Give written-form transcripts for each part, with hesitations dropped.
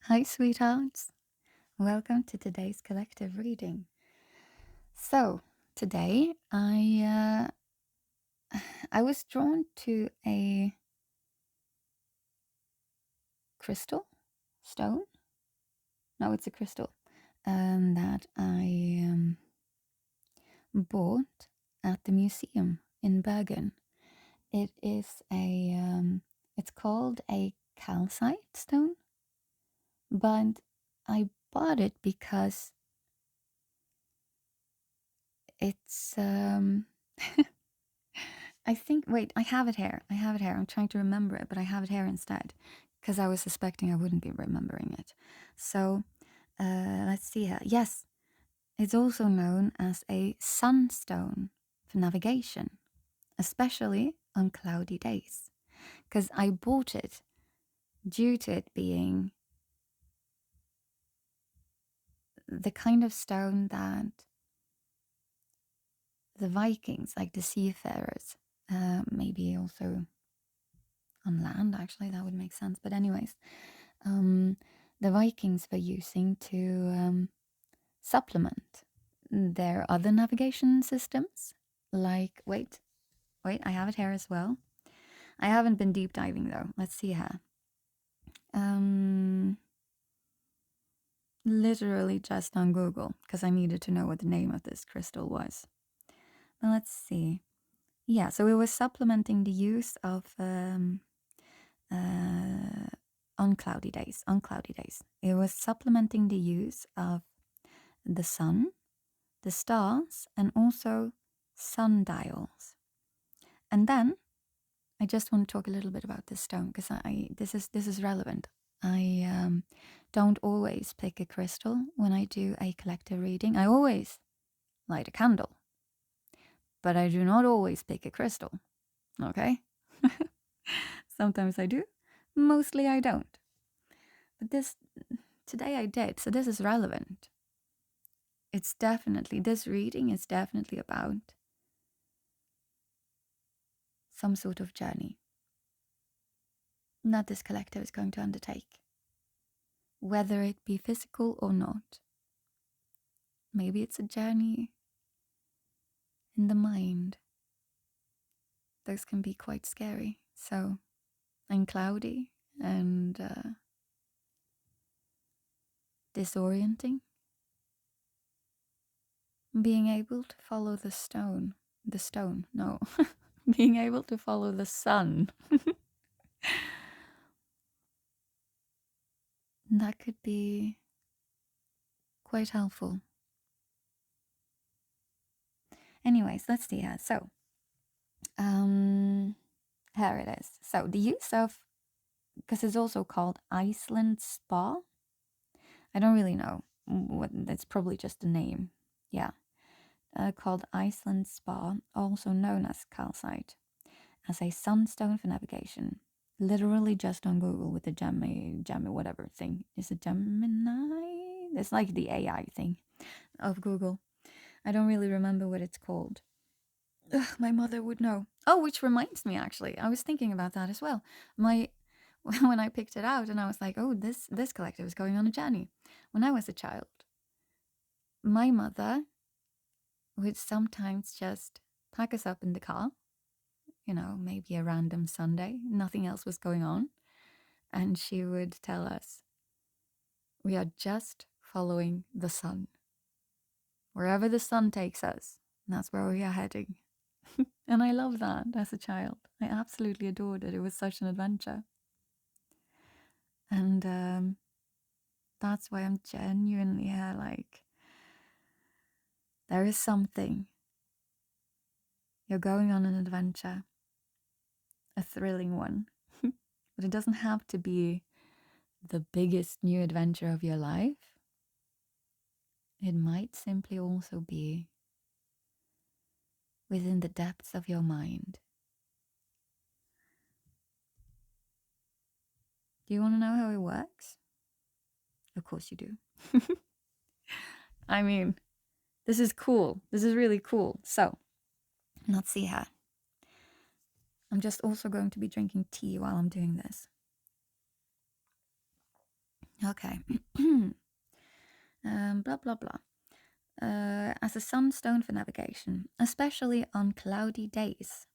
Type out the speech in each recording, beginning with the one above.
Hi, sweethearts. Welcome to today's collective reading. So, today I was drawn to a crystal stone. No, it's a crystal that I bought at the museum in Bergen. It is it's called a calcite stone, but I bought it because it's I think, wait, I have it here. I have it here. I'm trying to remember it, but I have it here instead because I was suspecting I wouldn't be remembering it. So let's see here. Yes, it's also known as a sunstone for navigation, especially on cloudy days. Because I bought it due to it being the kind of stone that the Vikings, like the seafarers, maybe also on land, actually, that would make sense. But, anyways, the Vikings were using to supplement their other navigation systems. Like, wait, I have it here as well. I haven't been deep diving though. Let's see here. Literally just on Google because I needed to know what the name of this crystal was. But let's see. Yeah, so it was supplementing the use of on cloudy days. On cloudy days, it was supplementing the use of the sun, the stars, and also sundials. And then I just want to talk a little bit about this stone because this is relevant. I don't always pick a crystal when I do a collective reading. I always light a candle, but I do not always pick a crystal. Okay, sometimes I do, mostly I don't. But today I did, so this is relevant. This reading is definitely about some sort of journey that this collective is going to undertake, whether it be physical or not. Maybe it's a journey in the mind. Those can be quite scary, and cloudy and disorienting. Being able to follow the stone, no, being able to follow the sun. That could be quite helpful. Anyways, let's see here. So, here it is. So, the use of, because it's also called Iceland Spa. I don't really know what, it's probably just a name. Yeah. Called Iceland Spa, also known as calcite, as a sunstone for navigation. Literally just on Google with the Gemini whatever thing. Is it Gemini? It's like the AI thing of Google. I don't really remember what it's called. Ugh, my mother would know. Oh, which reminds me, actually, I was thinking about that as well. When I picked it out, and I was like, oh, this collective is going on a journey. When I was a child, my mother would sometimes just pack us up in the car, maybe a random Sunday, nothing else was going on, and she would tell us, we are just following the sun. Wherever the sun takes us, that's where we are heading. And I love that as a child. I absolutely adored it. It was such an adventure. And that's why I'm genuinely here, like, there is something. You're going on an adventure, a thrilling one. But it doesn't have to be the biggest new adventure of your life. It might simply also be within the depths of your mind. Do you want to know how it works? Of course you do. I mean, this is cool. This is really cool. So, let's see here. I'm just also going to be drinking tea while I'm doing this. Okay. Blah, blah, blah. As a sunstone for navigation, especially on cloudy days.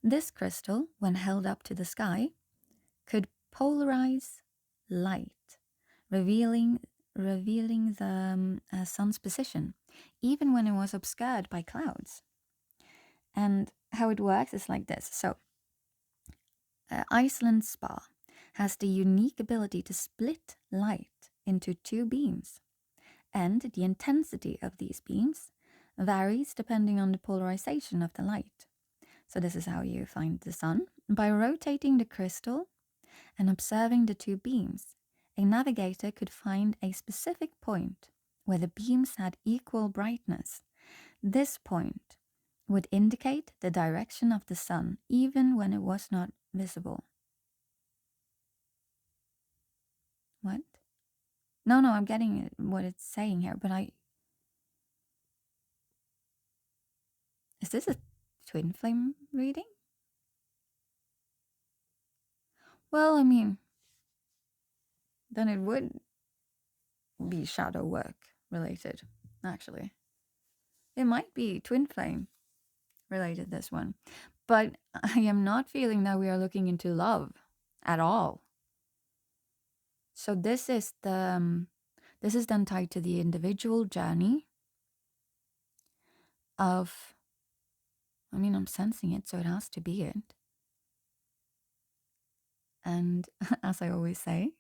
This crystal, when held up to the sky, could polarize light, revealing the sun's position, even when it was obscured by clouds. And how it works is like this. So, Iceland Spa has the unique ability to split light into two beams, and the intensity of these beams varies depending on the polarization of the light. So, this is how you find the sun. By rotating the crystal and observing the two beams, a navigator could find a specific point where the beams had equal brightness. This point would indicate the direction of the sun even when it was not visible. What? No, I'm getting what it's saying here, but is this a twin flame reading? Well, I mean, then it would be shadow work related, actually. It might be twin flame related, this one. But I am not feeling that we are looking into love at all. So this is then tied to the individual journey of, I mean, I'm sensing it, so it has to be it. And as I always say,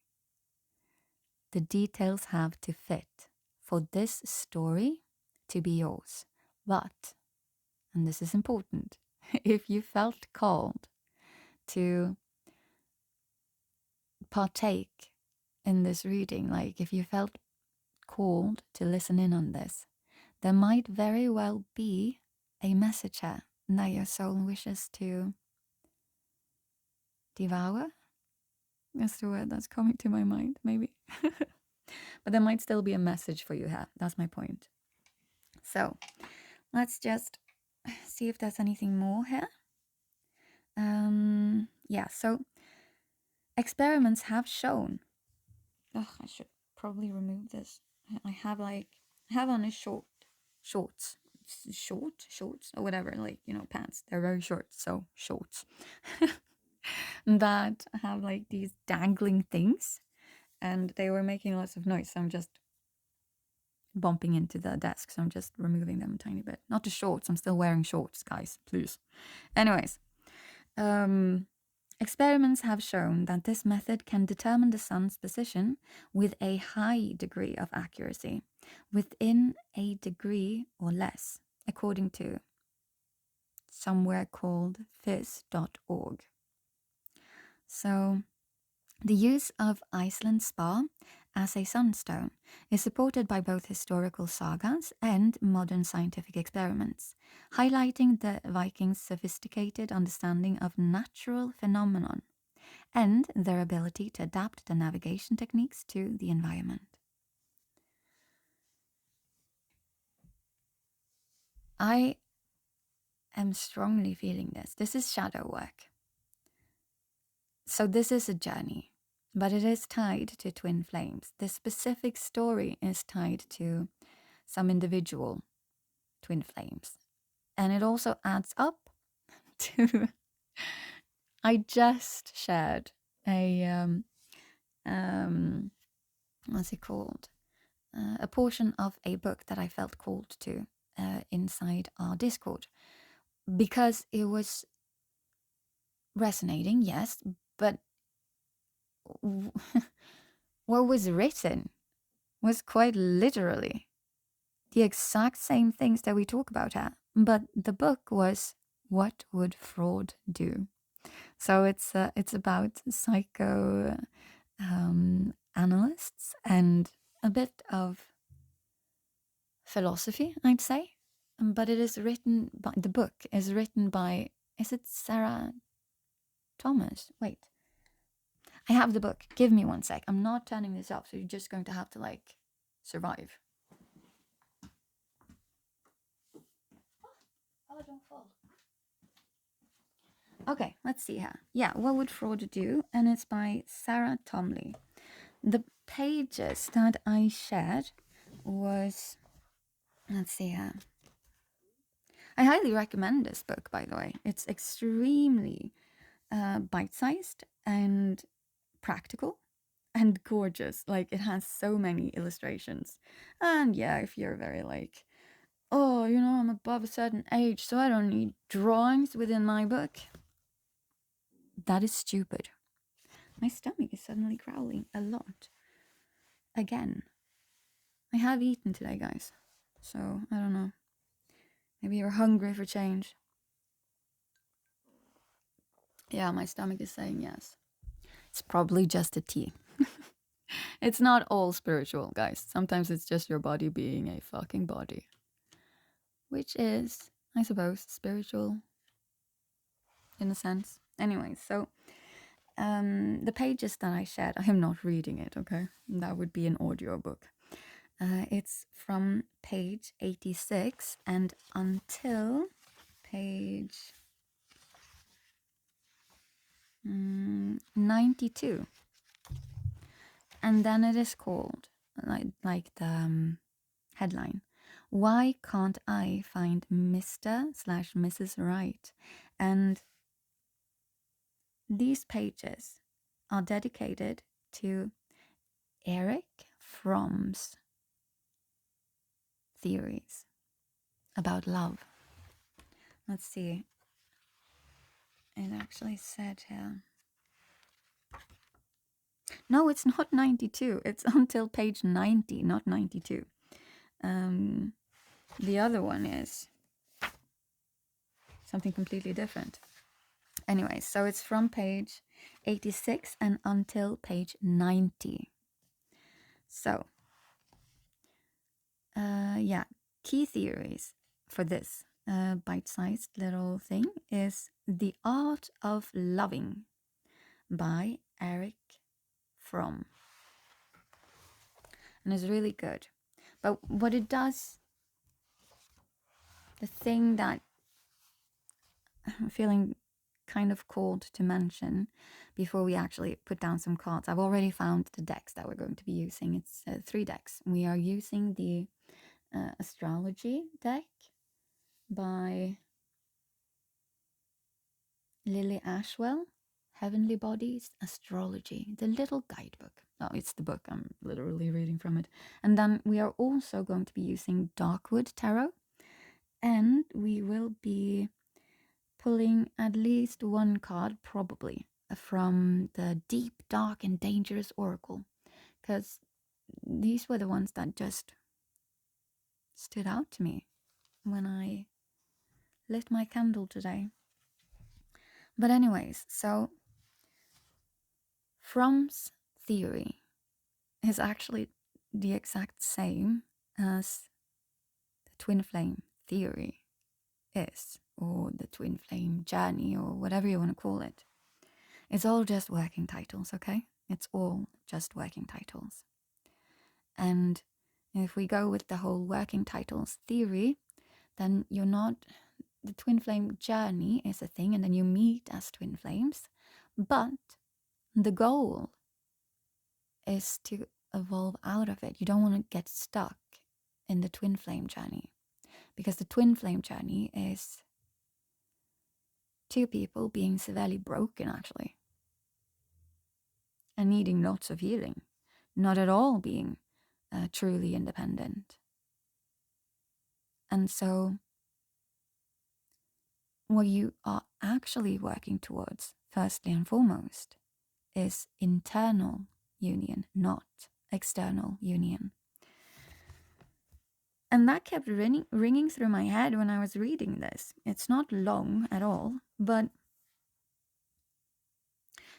the details have to fit for this story to be yours. But, and this is important, if you felt called to partake in this reading, like if you felt called to listen in on this, there might very well be a message here that your soul wishes to devour. That's the word that's coming to my mind, maybe. But there might still be a message for you here. That's my point. So let's just see if there's anything more here. Yeah, so experiments have shown. Oh, I should probably remove this. I have on a shorts, or whatever, like, pants. They're very short, so shorts. That have like these dangling things, and they were making lots of noise, so I'm just bumping into the desk, so I'm just removing them a tiny bit. Not the shorts, I'm still wearing shorts, guys, please. Anyways, experiments have shown that this method can determine the sun's position with a high degree of accuracy, within a degree or less, according to somewhere called phys.org. So, the use of Iceland Spa as a sunstone is supported by both historical sagas and modern scientific experiments, highlighting the Vikings' sophisticated understanding of natural phenomenon and their ability to adapt the navigation techniques to the environment. I am strongly feeling this. This is shadow work. So this is a journey, but it is tied to twin flames. This specific story is tied to some individual twin flames. And it also adds up to I just shared a what's it called? A portion of a book that I felt called to inside our Discord, because it was resonating, yes, but what was written was quite literally the exact same things that we talk about here. But the book was What Would Fraud Do? So it's about psycho analysts and a bit of philosophy, I'd say. But it is written by, the book is written by, is it Sarah Thomas? Wait. I have the book. Give me one sec. I'm not turning this off, so you're just going to have to survive. Oh, don't fall. Okay, let's see here. Yeah, What Would Fraud Do? And it's by Sarah Tomley. the pages that I shared was, let's see, I highly recommend this book, by the way. It's extremely bite-sized and practical and gorgeous. Like, it has so many illustrations. And yeah, if you're very like, oh, I'm above a certain age, so I don't need drawings within my book, that is stupid. My stomach is suddenly growling a lot. Again. I have eaten today, guys. So, I don't know. Maybe you're hungry for change. Yeah, my stomach is saying yes. It's probably just a tea. It's not all spiritual, guys. Sometimes it's just your body being a fucking body. Which is, I suppose, spiritual in a sense. Anyway, so the pages that I shared, I am not reading it, okay? That would be an audiobook. It's from page 86 and until page 92. And then it is called, like the headline, Why Can't I Find Mr./Mrs. Right? And these pages are dedicated to Eric Fromm's theories about love. Let's see. It actually said here. No, it's not 92. It's until page 90, not 92. The other one is something completely different. Anyway, so it's from page 86 and until page 90. So, yeah, key theories for this bite-sized little thing is The Art of Loving by Eric Fromm. And it's really good. But what it does, the thing that I'm feeling kind of called to mention before we actually put down some cards. I've already found the decks that we're going to be using. It's 3 decks. We are using the astrology deck by Lily Ashwell, Heavenly Bodies, Astrology, the little guidebook. No, it's the book. I'm literally reading from it. And then we are also going to be using Darkwood Tarot, and we will be pulling at least one card, probably, from the Deep, Dark, and Dangerous Oracle, because these were the ones that just stood out to me when I lit my candle today. But anyways, so Fromm's theory is actually the exact same as the twin flame theory is, or the twin flame journey, or whatever you want to call it. It's all just working titles, okay? It's all just working titles. And if we go with the whole working titles theory, then you're not, the twin flame journey is a thing, and then you meet as twin flames, but the goal is to evolve out of it. You don't want to get stuck in the twin flame journey, because the twin flame journey is 2 people being severely broken, actually, and needing lots of healing, not at all being truly independent. And so what you are actually working towards, firstly and foremost, is internal union, not external union. And that kept ringing through my head when I was reading this. It's not long at all, but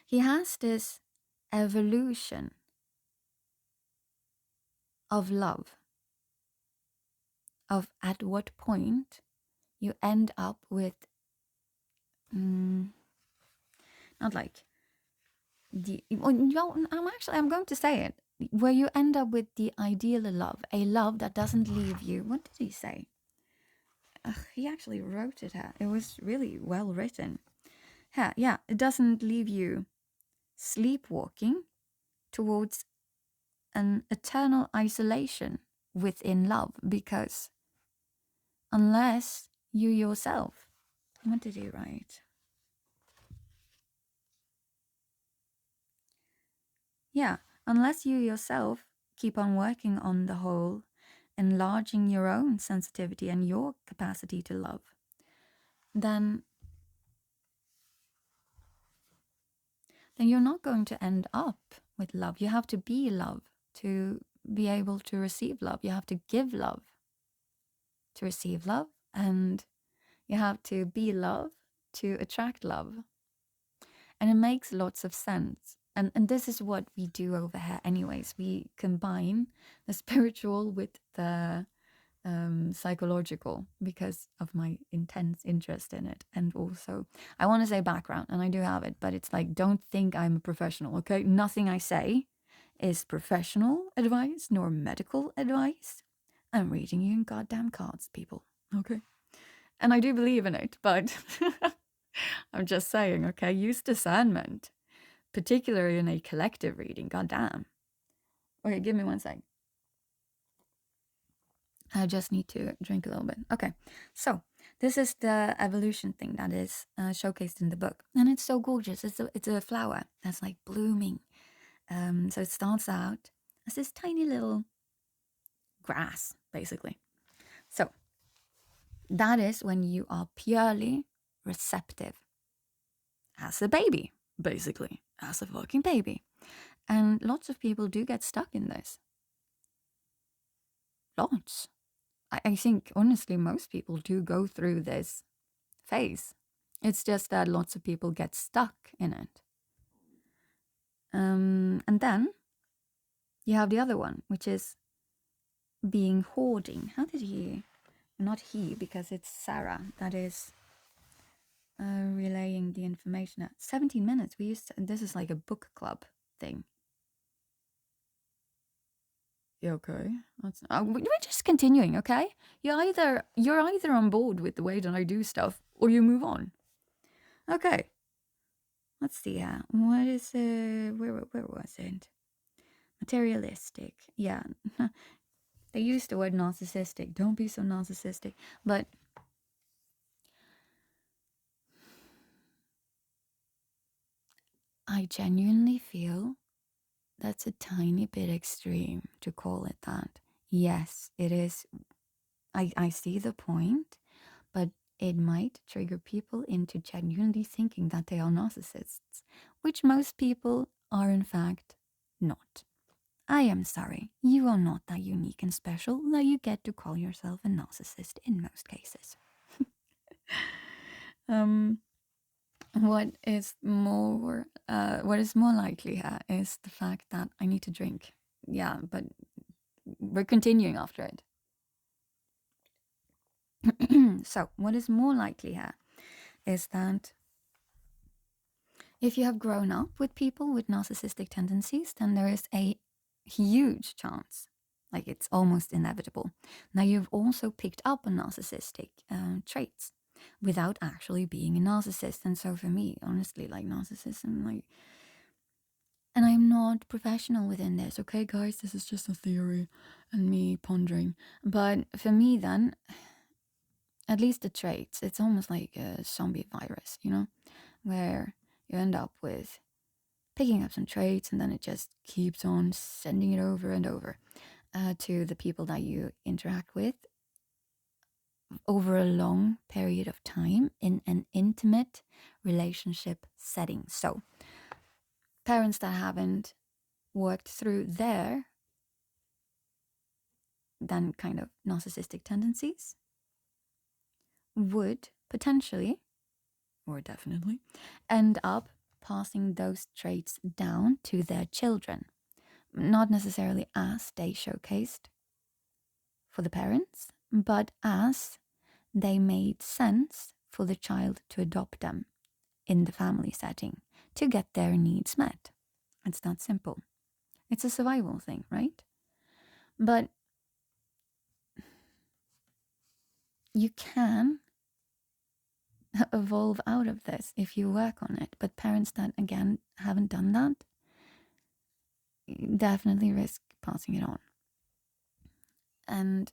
he has this evolution of love, of at what point you end up with, not like the, I'm going to say it, where you end up with the ideal love, a love that doesn't leave you. What did he say? He actually wrote it here. It was really well written. Yeah, it doesn't leave you sleepwalking towards an eternal isolation within love, because unless you yourself, what did he write? Yeah, unless you yourself keep on working on the whole, enlarging your own sensitivity and your capacity to love, then you're not going to end up with love. You have to be love to be able to receive love. You have to give love to receive love, and you have to be love to attract love. And it makes lots of sense. And this is what we do over here anyways. We combine the spiritual with the psychological because of my intense interest in it. And also, I want to say background, and I do have it, but it's like, don't think I'm a professional, okay? Nothing I say is professional advice nor medical advice. I'm reading you in goddamn cards, people, okay? And I do believe in it, but I'm just saying, okay? Use discernment, particularly in a collective reading, goddamn. Okay, give me 1 sec. I just need to drink a little bit. Okay, so this is the evolution thing that is showcased in the book, and it's so gorgeous. It's a flower that's like blooming. So it starts out as this tiny little grass, basically. So that is when you are purely receptive as a baby, basically, as a fucking baby. And lots of people do get stuck in this. Lots. I think, honestly, most people do go through this phase. It's just that lots of people get stuck in it. And then you have the other one, which is being hoarding. How did he? Not he, because it's Sarah that is relaying the information at 17 minutes. This is like a book club thing. Yeah, okay. We're just continuing, okay? You're either on board with the way that I do stuff, or you move on. Okay. Let's see. What is where was it? Materialistic. Yeah. They use the word narcissistic. Don't be so narcissistic. But I genuinely feel that's a tiny bit extreme to call it that. Yes, it is. I see the point, but it might trigger people into genuinely thinking that they are narcissists, which most people are in fact not. I am sorry, you are not that unique and special that you get to call yourself a narcissist in most cases. What is more likely here is the fact that I need to drink. Yeah, but we're continuing after it. So, what is more likely here is that if you have grown up with people with narcissistic tendencies, then there is a huge chance, like it's almost inevitable, that you've also picked up on narcissistic traits without actually being a narcissist. And so for me, honestly, like narcissism, like, and I'm not professional within this, okay, guys? This is just a theory and me pondering. But for me, then, at least the traits, it's almost like a zombie virus, you know, where you end up with picking up some traits and then it just keeps on sending it over and over to the people that you interact with over a long period of time in an intimate relationship setting. So, parents that haven't worked through their then kind of narcissistic tendencies would potentially, or definitely, end up passing those traits down to their children. Not necessarily as they showcased for the parents, but as they made sense for the child to adopt them in the family setting to get their needs met. It's that simple. It's a survival thing, right? But you can evolve out of this if you work on it. But parents that, again, haven't done that definitely risk passing it on. And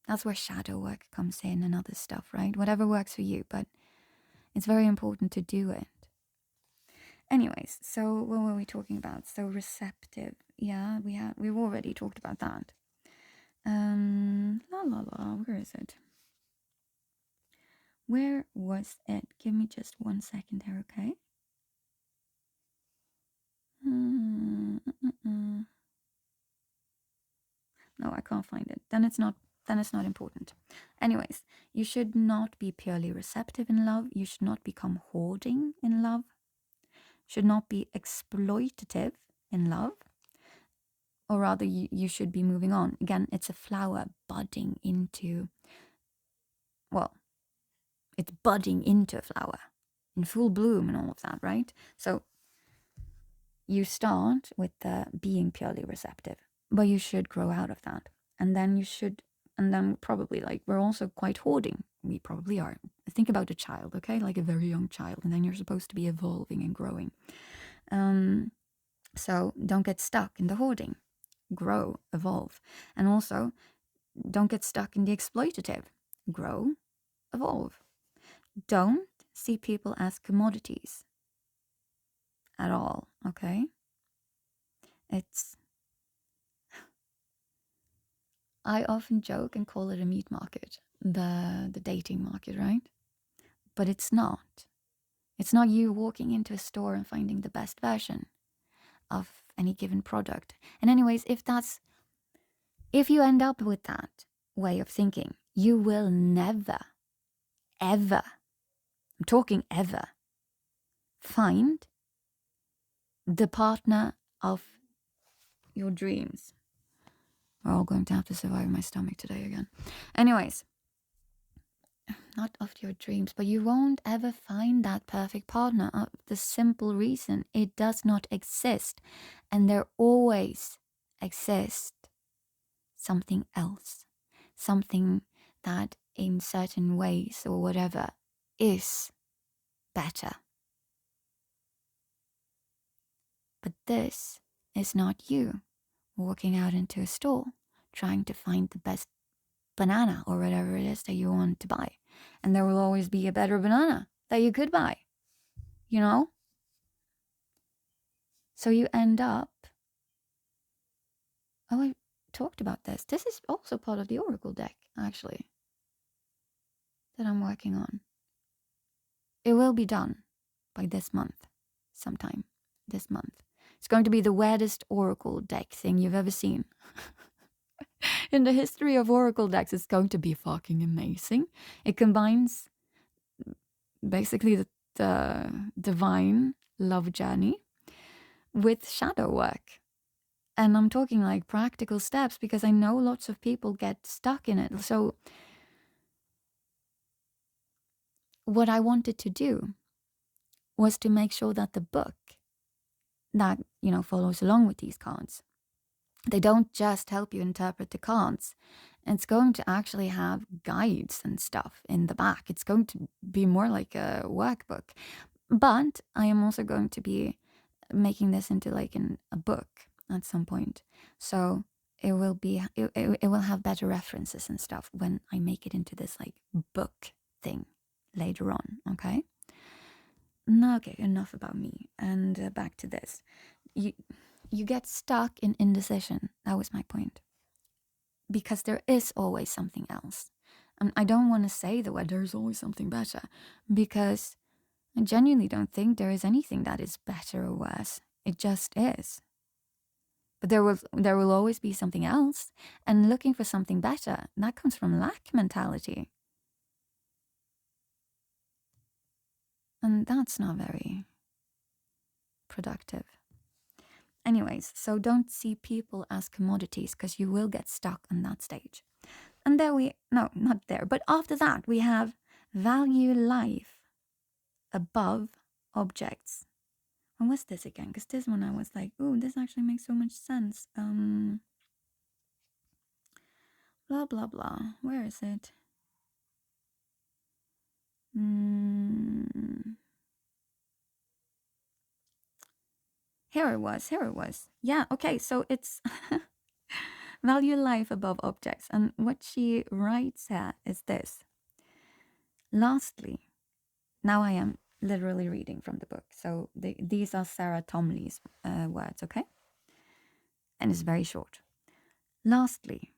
that's where shadow work comes in and other stuff, right? Whatever works for you, but it's very important to do it. Anyways, so what were we talking about? So receptive. Yeah, we've already talked about that. Where is it? Where was it? Give me just 1 second here, okay? No, I can't find it. Then it's not important. Anyways, you should not be purely receptive in love. You should not become hoarding in love. Should not be exploitative in love. Or rather, you should be moving on. Again, it's a flower budding into, well, it's budding into a flower in full bloom and all of that, right? So you start with being purely receptive, but you should grow out of that. And then probably, like, we're also quite hoarding. We probably are. Think about a child, okay? Like a very young child. And then you're supposed to be evolving and growing. So don't get stuck in the hoarding. Grow, evolve. And also, don't get stuck in the exploitative. Grow, evolve. Don't see people as commodities at all, okay? I often joke and call it a meat market, the dating market, right? But it's not. It's not you walking into a store and finding the best version of any given product. And anyways, if you end up with that way of thinking, you will never, ever, I'm talking ever, find the partner of your dreams. We're all going to have to survive my stomach today again. Anyways, not of your dreams, but you won't ever find that perfect partner of the simple reason it does not exist. And there always exists something else, something that in certain ways or whatever is better. But this is not you walking out into a store trying to find the best banana or whatever it is that you want to buy. And there will always be a better banana that you could buy, you know? So you end up, oh, I talked about this. This is also part of the Oracle deck, actually, that I'm working on. It will be done by this month, sometime this month. It's going to be the weirdest Oracle deck thing you've ever seen. In the history of Oracle decks, it's going to be fucking amazing. It combines basically the divine love journey with shadow work. And I'm talking like practical steps because I know lots of people get stuck in it. So what I wanted to do was to make sure that the book that, follows along with these cards, they don't just help you interpret the cards. It's going to actually have guides and stuff in the back. It's going to be more like a workbook. But I am also going to be making this into like a book at some point. So it will have better references and stuff when I make it into this like book thing later on, okay? Okay, enough about me. And back to this. You get stuck in indecision. That was my point. Because there is always something else. And I don't want to say the word there's always something better, because I genuinely don't think there is anything that is better or worse. It just is. But there will always be something else. And looking for something better, that comes from lack mentality. And that's not very productive. Anyways, so don't see people as commodities, because you will get stuck on that stage. And not there, but after that we have value life above objects. When was this again? Because this one I was like, ooh, this actually makes so much sense. Blah, blah, blah. Where is it? Here it was. Here it was. Yeah, okay, so it's value life above objects. And what she writes here is this. Lastly, now I am literally reading from the book. So these are Sarah Tomley's words, okay? And it's very short. Lastly,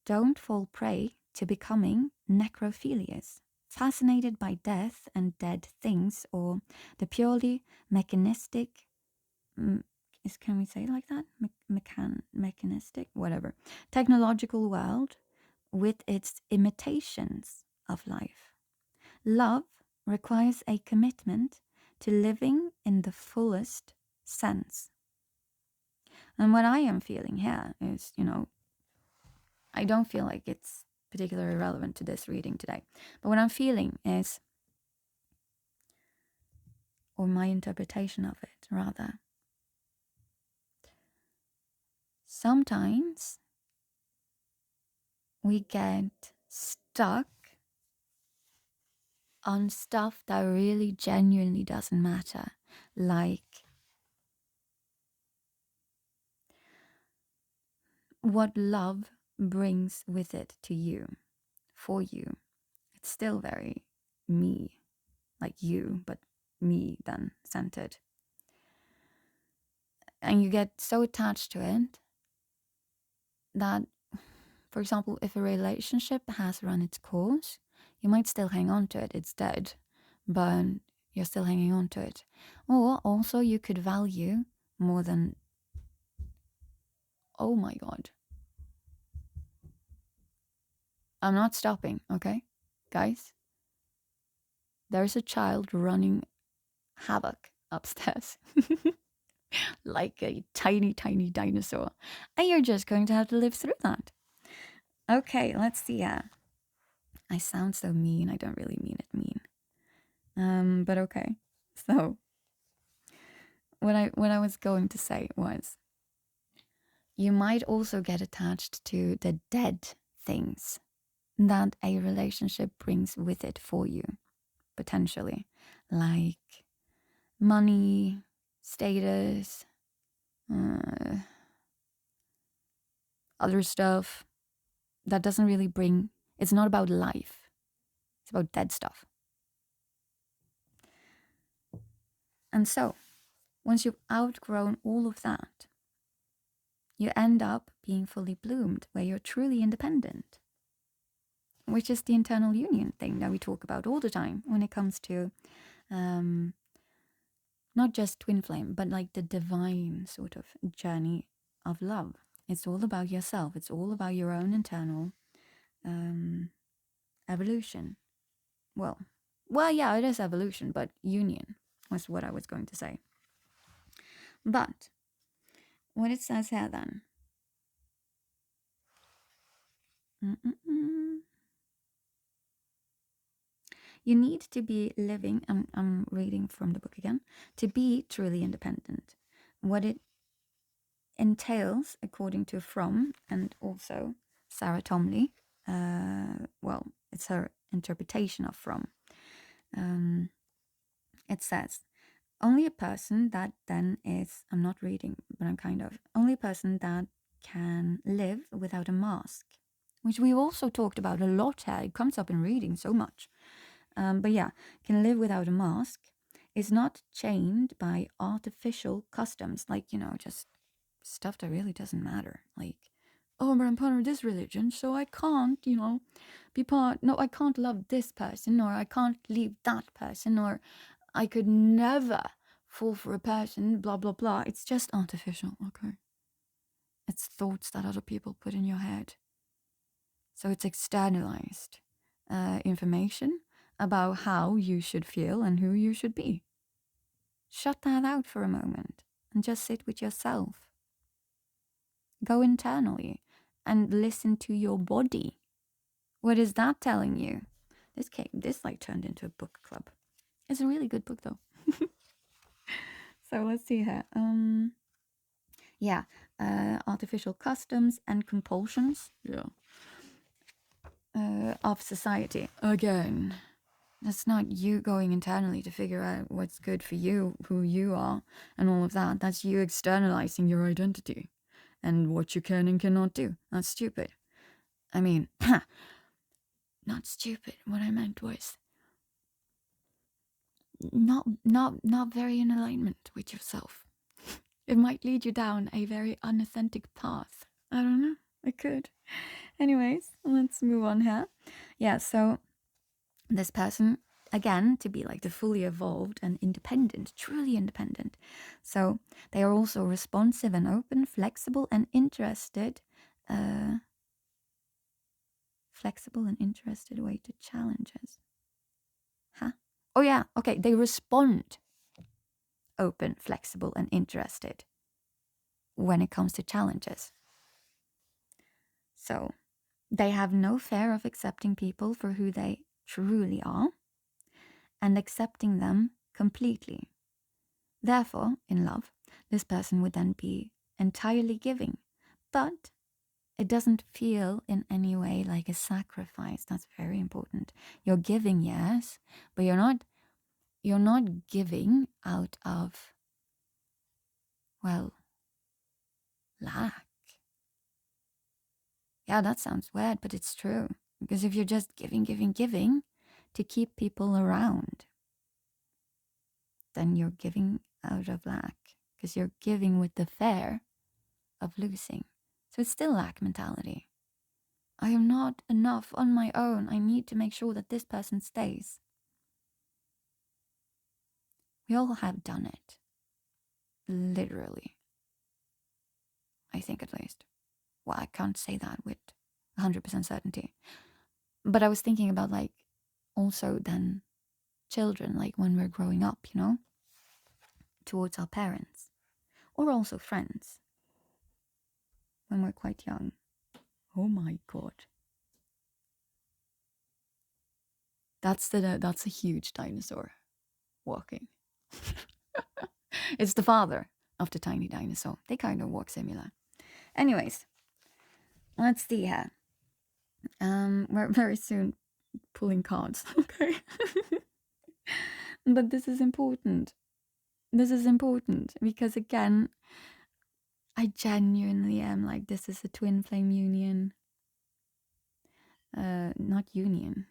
don't fall prey to becoming necrophilias, fascinated by death and dead things, or the purely mechanistic, can we say it like that? Mechanistic, whatever, technological world with its imitations of life. Love requires a commitment to living in the fullest sense. And what I am feeling here is, I don't feel like it's particularly relevant to this reading today. But what I'm feeling is, or my interpretation of it rather, sometimes we get stuck on stuff that really genuinely doesn't matter. Like what love brings with it to you, for you. It's still very me, like you, but me then centered. And you get so attached to it that, for example, if a relationship has run its course, you might still hang on to it. It's dead, but you're still hanging on to it. Or also you could value more than, oh my God. I'm not stopping, okay? Guys, there's a child running havoc upstairs. Like a tiny, tiny dinosaur. And you're just going to have to live through that. Okay, let's see. I sound so mean. I don't really mean it mean. But okay. So what I was going to say was, you might also get attached to the dead things that a relationship brings with it for you, potentially, like money, status, other stuff that doesn't really bring. It's not about life. It's about dead stuff. And so, once you've outgrown all of that, you end up being fully bloomed, where you're truly independent, which is the internal union thing that we talk about all the time when it comes to not just twin flame, but like the divine sort of journey of love. It's all about yourself. It's all about your own internal evolution. Well, yeah, it is evolution, but union was what I was going to say. But what it says here then. You need to be living, I'm reading from the book again, to be truly independent. What it entails, according to Fromm and also Sarah Tomley, well, it's her interpretation of Fromm. It says, only a person that then is, I'm not reading, but I'm kind of, only a person that can live without a mask, which we've also talked about a lot here. It comes up in reading so much. But yeah, can live without a mask, is not chained by artificial customs, like, just stuff that really doesn't matter. Like, oh, but I'm part of this religion, so I can't, be part, no, I can't love this person, or I can't leave that person, or I could never fall for a person, blah, blah, blah. It's just artificial, okay? It's thoughts that other people put in your head. So it's externalized information about how you should feel and who you should be. Shut that out for a moment and just sit with yourself. Go internally and listen to your body. What is that telling you? This like turned into a book club. It's a really good book though. So let's see here. Artificial customs and compulsions. Yeah. Of society again. That's not you going internally to figure out what's good for you, who you are, and all of that. That's you externalizing your identity and what you can and cannot do. That's stupid. I mean, not stupid. What I meant was not very in alignment with yourself. It might lead you down a very unauthentic path. I don't know. It could. Anyways, let's move on here. Yeah, so this person, again, to be like the fully evolved and independent, truly independent. So they are also responsive and open, flexible and interested. Flexible and interested way to challenges. Huh? Oh yeah, okay, they respond open, flexible and interested when it comes to challenges. So they have no fear of accepting people for who they truly are and accepting them completely. Therefore, in love, this person would then be entirely giving, but it doesn't feel in any way like a sacrifice. That's very important. You're giving, yes, but you're not giving out of, well, lack. Yeah, that sounds weird, but it's true. Because if you're just giving to keep people around, then you're giving out of lack. Because you're giving with the fear of losing. So it's still lack mentality. I am not enough on my own. I need to make sure that this person stays. We all have done it. Literally. I think at least. Well, I can't say that with 100% certainty. But I was thinking about like also then children, like when we're growing up, you know, towards our parents. Or also friends. When we're quite young. Oh my god. That's a huge dinosaur walking. It's the father of the tiny dinosaur. They kind of walk similar. Anyways, let's see here. We're very soon pulling cards, okay? But this is important. This is important because again, I genuinely am like, this is a twin flame union. Not union.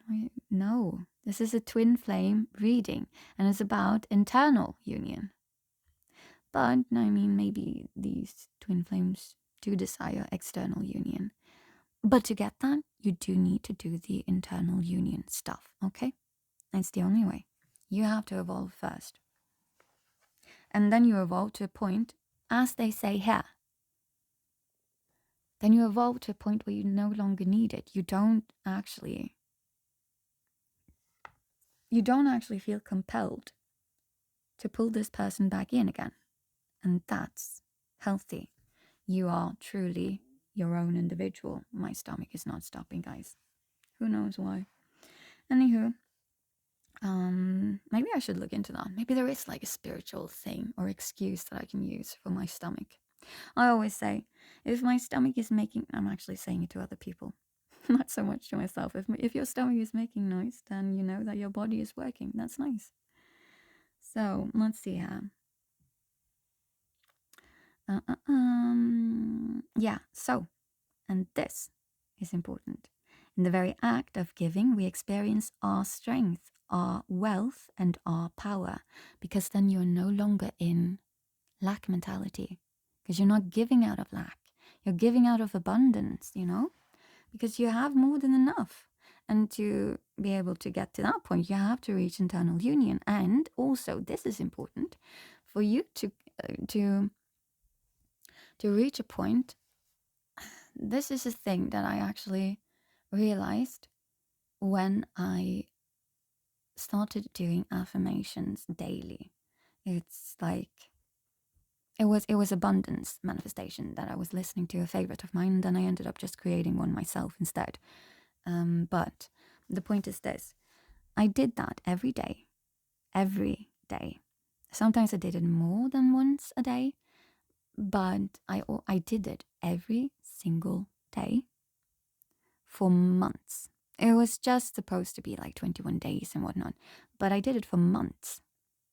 No, this is a twin flame reading, and it's about internal union. But I mean, maybe these twin flames do desire external union. But to get that, you do need to do the internal union stuff, okay? It's the only way. You have to evolve first. And then you evolve to a point, as they say here, then you evolve to a point where you no longer need it. You don't actually feel compelled to pull this person back in again. And that's healthy. You are truly your own individual. My stomach is not stopping, guys. Who knows why? Anywho, maybe I should look into that. Maybe there is like a spiritual thing or excuse that I can use for my stomach. I always say, if my stomach is making, I'm actually saying it to other people, not so much to myself. If your stomach is making noise, then you know that your body is working. That's nice. So let's see here. Yeah, so, and this is important. In the very act of giving, we experience our strength, our wealth, and our power, because then you're no longer in lack mentality, because you're not giving out of lack. You're giving out of abundance, you know, because you have more than enough. And to be able to get to that point, you have to reach internal union. And also, this is important for you to reach a point. This is a thing that I actually realized when I started doing affirmations daily. It's like it was abundance manifestation that I was listening to, a favorite of mine, and then I ended up just creating one myself instead. But the point is this: I did that every day. Sometimes I did it more than once a day, but I did it every single day for months. It was just supposed to be like 21 days and whatnot, but I did it for months,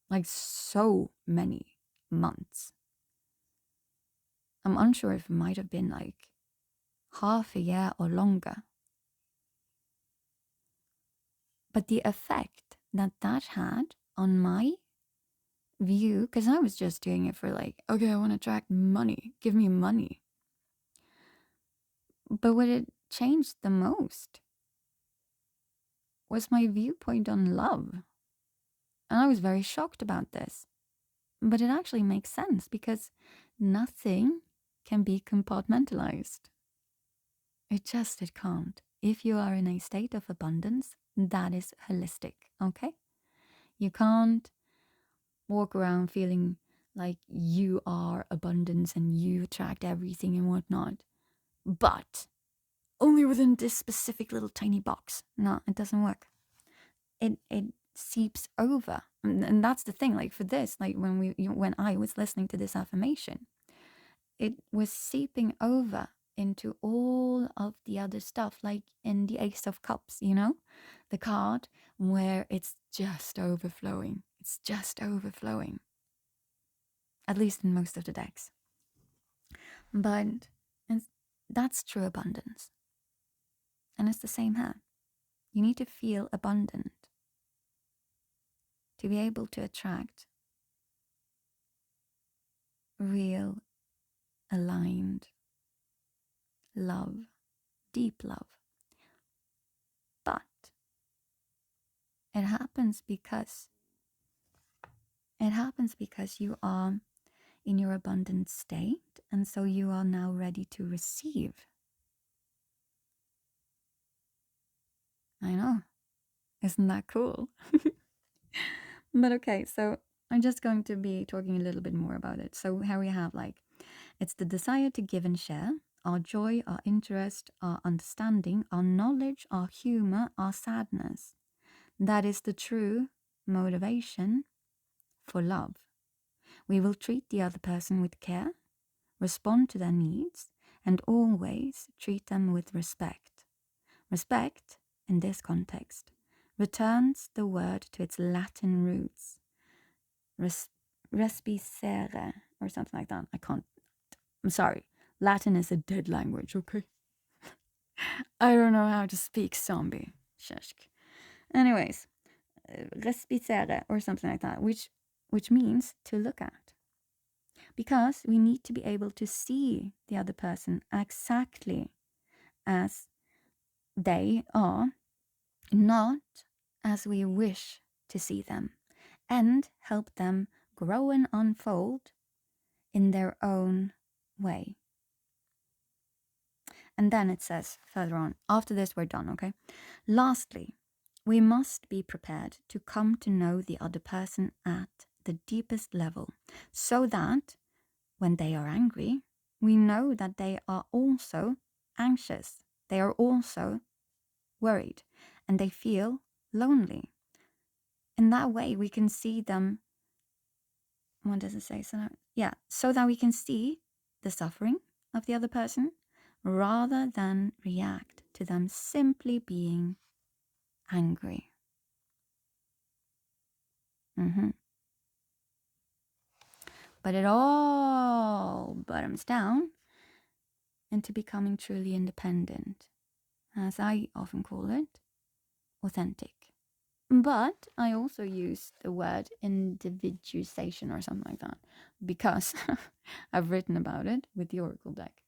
like so many months. I'm unsure if it might have been like half a year or longer. But the effect that that had on my view, because I was just doing it for like, okay, I want to attract money, give me money. But what it changed the most was my viewpoint on love. And I was very shocked about this. But it actually makes sense because nothing can be compartmentalized. It can't. If you are in a state of abundance, that is holistic, okay? You can't walk around feeling like you are abundance and you attract everything and whatnot. But only within this specific little tiny box. No, it doesn't work. It seeps over. And that's the thing, like for this, like when I was listening to this affirmation, it was seeping over into all of the other stuff, like in the Ace of Cups, the card where it's just overflowing. It's just overflowing. At least in most of the decks. But that's true abundance. And it's the same here. You need to feel abundant to be able to attract real, aligned love, deep love. But it happens because you are in your abundant state, and so you are now ready to receive. I know. Isn't that cool? But okay, so I'm just going to be talking a little bit more about it. So here we have it's the desire to give and share, our joy, our interest, our understanding, our knowledge, our humor, our sadness. That is the true motivation for love. We will treat the other person with care, respond to their needs, and always treat them with respect. Respect, in this context, returns the word to its Latin roots, respicere, or something like that. I'm sorry. Latin is a dead language, okay? I don't know how to speak zombie. Sheshk. Anyways, respicere, or something like that, which means to look at. Because we need to be able to see the other person exactly as they are, not as we wish to see them, and help them grow and unfold in their own way. And then it says further on, after this we're done, okay? Lastly, we must be prepared to come to know the other person at the deepest level, so that when they are angry, we know that they are also anxious, they are also worried, and they feel lonely. In that way, we can see them. What does it say? So that we can see the suffering of the other person rather than react to them simply being angry. But it all bottoms down into becoming truly independent, as I often call it, authentic. But I also use the word individualization or something like that because I've written about it with the Oracle deck.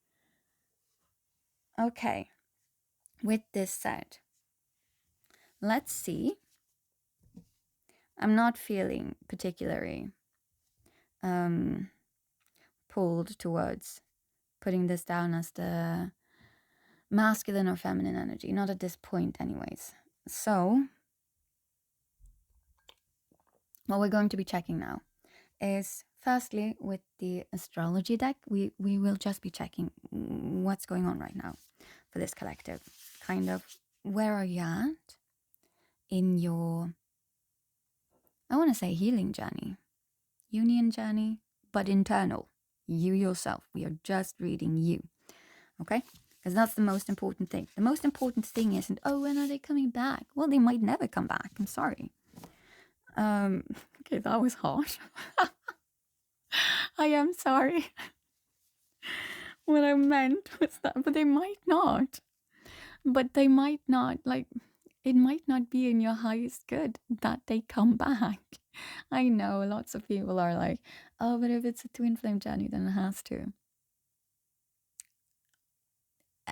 Okay, with this said, let's see. I'm not feeling particularly pulled towards putting this down as the masculine or feminine energy, not at this point anyways. So what we're going to be checking now is, firstly, with the astrology deck, we will just be checking what's going on right now for this collective. Kind of, where are you at in your, I want to say healing journey, union journey, but internal, you yourself. We are just reading you, okay? Because that's the most important thing. The most important thing isn't, oh, when are they coming back? Well, they might never come back. I'm sorry. Okay, that was harsh. I am sorry. What I meant was that, but they might not. But they might not, like, it might not be in your highest good that they come back. I know lots of people are like, oh, but if it's a twin flame journey, then it has to.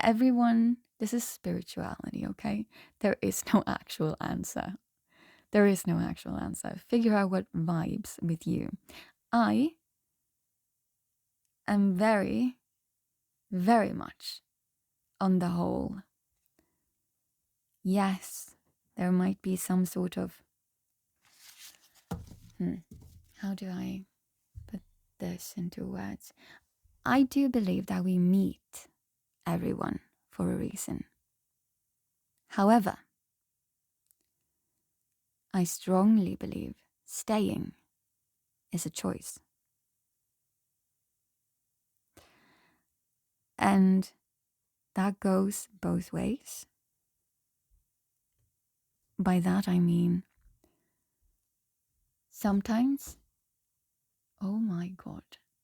Everyone, this is spirituality, okay? There is no actual answer. There is no actual answer. Figure out what vibes with you. I am very, very much on the whole. Yes, there might be some sort of, how do I put this into words? I do believe that we meet everyone for a reason. However, I strongly believe staying is a choice. And that goes both ways. By that I mean, sometimes, oh my god,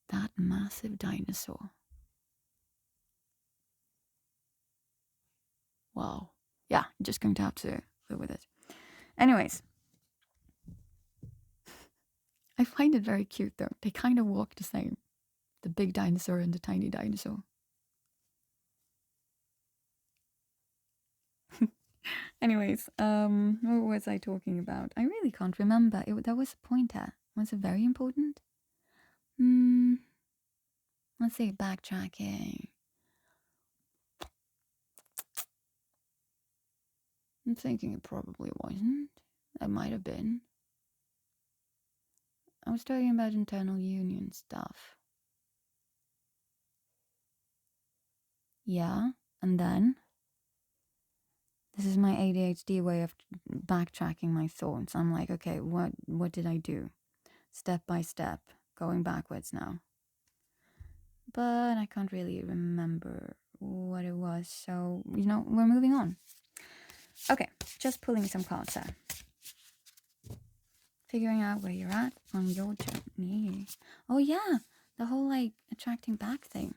that massive dinosaur. Wow. Yeah, just going to have to live with it. Anyways, I find it very cute though. They kind of walk the same. The big dinosaur and the tiny dinosaur. Anyways, what was I talking about? I really can't remember. That was a pointer. Was it very important? Let's see, backtracking. I'm thinking it probably wasn't. It might have been. I was talking about internal union stuff. Yeah, and then this is my ADHD way of backtracking my thoughts. I'm like, okay, what did I do? Step by step, going backwards now. But I can't really remember what it was. So, we're moving on. Okay, just pulling some cards out. Figuring out where you're at on your journey. Oh yeah, the whole like attracting back thing.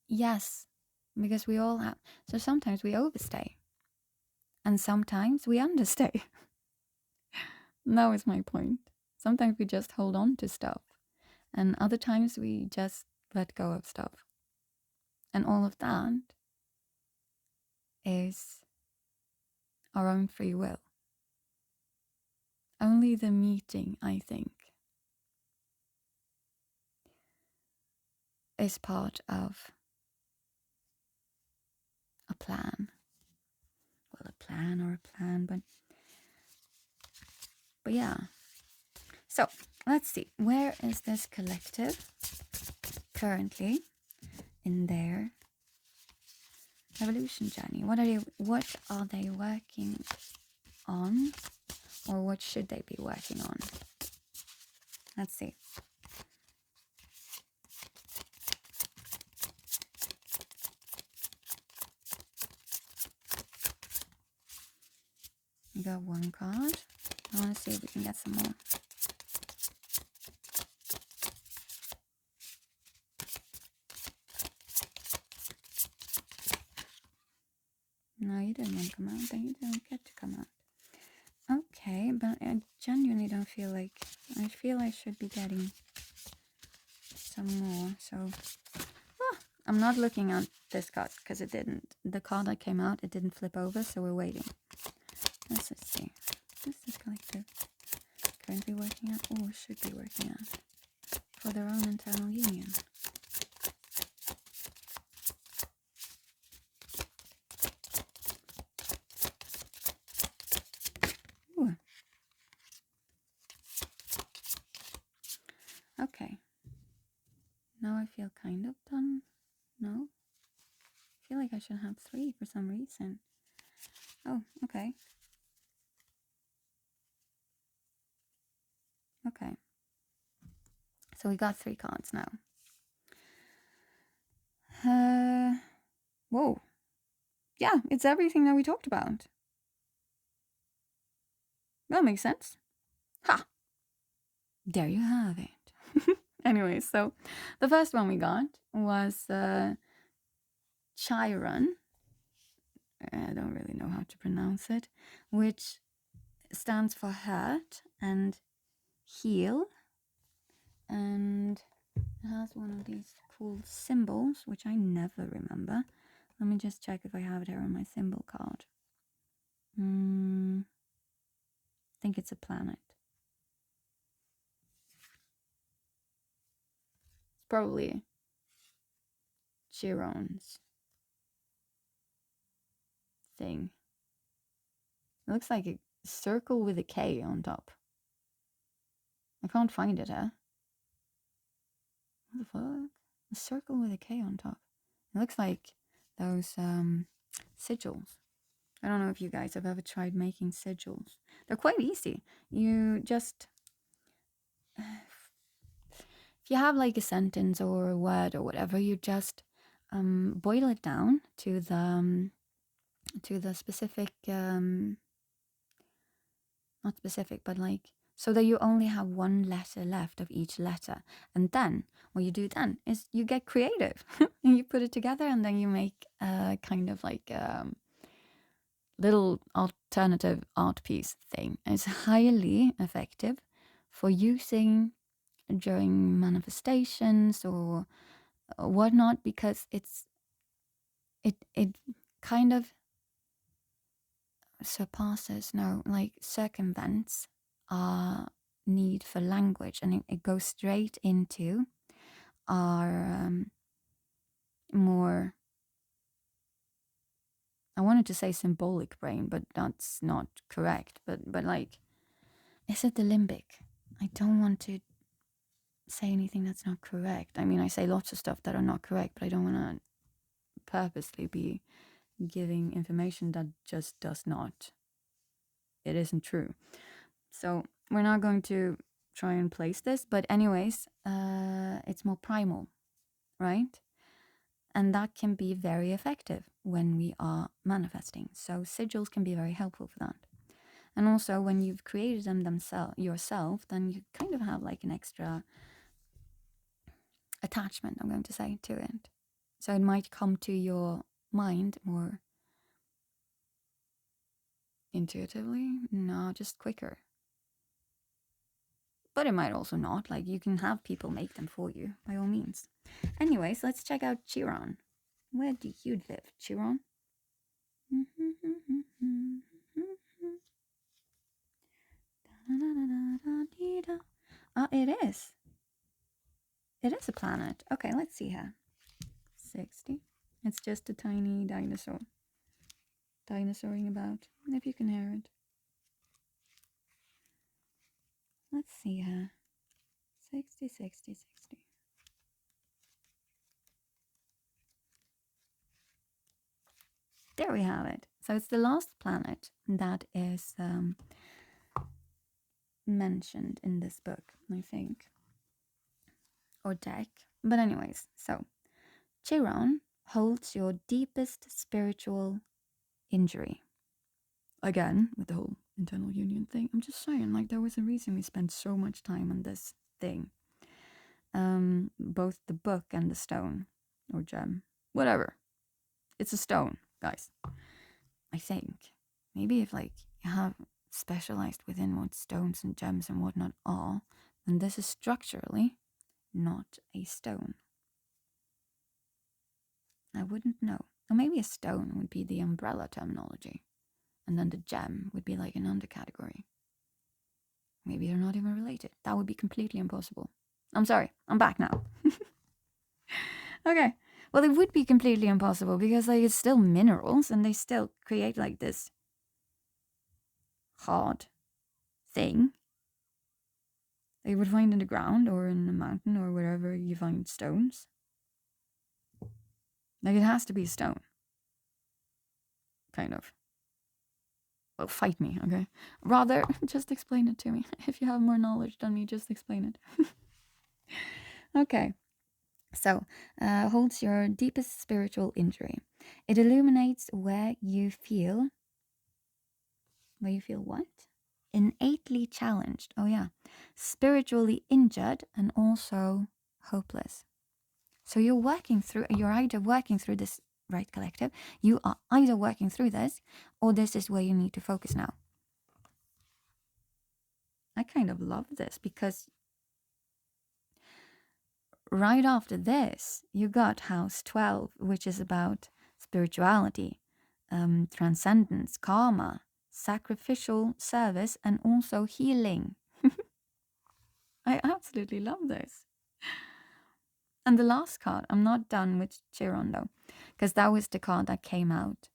Yes, because we all have. So sometimes we overstay, and sometimes we understay. That was my point. Sometimes we just hold on to stuff, and other times we just let go of stuff. And all of that is our own free will. Only the meeting, I think, is part of a plan. Well, a plan or a plan, but yeah. So let's see, where is this collective currently in their evolution journey? What are they working on, or what should they be working on? Let's see. We got one card. I want to see if we can get some more. No, you didn't want to come out. Then you didn't get to come out. Okay, but I genuinely don't feel like... I feel I should be getting some more. So, I'm not looking at this card because it didn't. The card that came out, it didn't flip over, so we're waiting. Let's just see. What's this collective currently working at, or should be working at, for their own internal union? Ooh. Okay. Now I feel kind of done. No? I feel like I should have 3 for some reason. Oh, okay. Okay. So we got 3 cards now. Whoa. Yeah, it's everything that we talked about. That makes sense. Ha! There you have it. Anyway, so the first one we got was Chiron. I don't really know how to pronounce it, which stands for hurt and heal. And it has one of these cool symbols, which I never remember. Let me just check if I have it here on my symbol card. I think it's a planet. It's probably Chiron's thing. It looks like a circle with a K on top. I can't find it, huh? What the fuck? A circle with a K on top. It looks like those sigils. I don't know if you guys have ever tried making sigils. They're quite easy. You just, if you have like a sentence or a word or whatever, you just boil it down to the specific, not specific, but like, so that you only have one letter left of each letter. And then what you do then is you get creative and you put it together, and then you make a kind of like little alternative art piece thing. And it's highly effective for using during manifestations or whatnot, because it kind of surpasses, no, like circumvents our need for language, and it goes straight into our more, I wanted to say symbolic brain, but that's not correct, but like, is it the limbic? I don't want to say anything that's not correct. I mean, I say lots of stuff that are not correct, but I don't want to purposely be giving information that just does not, it isn't true. So we're not going to try and place this, but anyways, it's more primal, right? And that can be very effective when we are manifesting. So sigils can be very helpful for that. And also when you've created them yourself, then you kind of have like an extra attachment, I'm going to say, to it. So it might come to your mind more intuitively, no, just quicker. But it might also not, like you can have people make them for you, by all means. Anyways, let's check out Chiron. Where do you live, Chiron? It is. It is a planet. Okay, let's see here. 60. It's just a tiny dinosaur. Dinosauring about, if you can hear it. Let's see here. 60, 60, 60. There we have it. So it's the last planet that is mentioned in this book, I think. Or deck. But anyways, so Chiron holds your deepest spiritual injury. Again, with the whole internal union thing. I'm just saying, like, there was a reason we spent so much time on this thing. Both the book and the stone. Or gem. Whatever. It's a stone, guys. I think. Maybe if, like, you have specialized within what stones and gems and whatnot are, then this is structurally not a stone. I wouldn't know. Or maybe a stone would be the umbrella terminology. And then the gem would be like an undercategory. Maybe they're not even related. That would be completely impossible. I'm sorry, I'm back now. Okay. Well, it would be completely impossible because like it's still minerals and they still create like this hard thing that you would find in the ground or in a mountain or wherever you find stones. Like it has to be a stone. Kind of. Well, fight me, okay? Rather, just explain it to me. If you have more knowledge than me, just explain it. Okay. So, holds your deepest spiritual injury. It illuminates where you feel what? Innately challenged. Oh, yeah. Spiritually injured and also hopeless. So you're either working through this, right, collective? You are either working through this or this is where you need to focus now. I kind of love this because right after this, you got house 12, which is about spirituality, transcendence, karma, sacrificial service, and also healing. I absolutely love this. And the last card, I'm not done with Chiron though, because that was the card that came out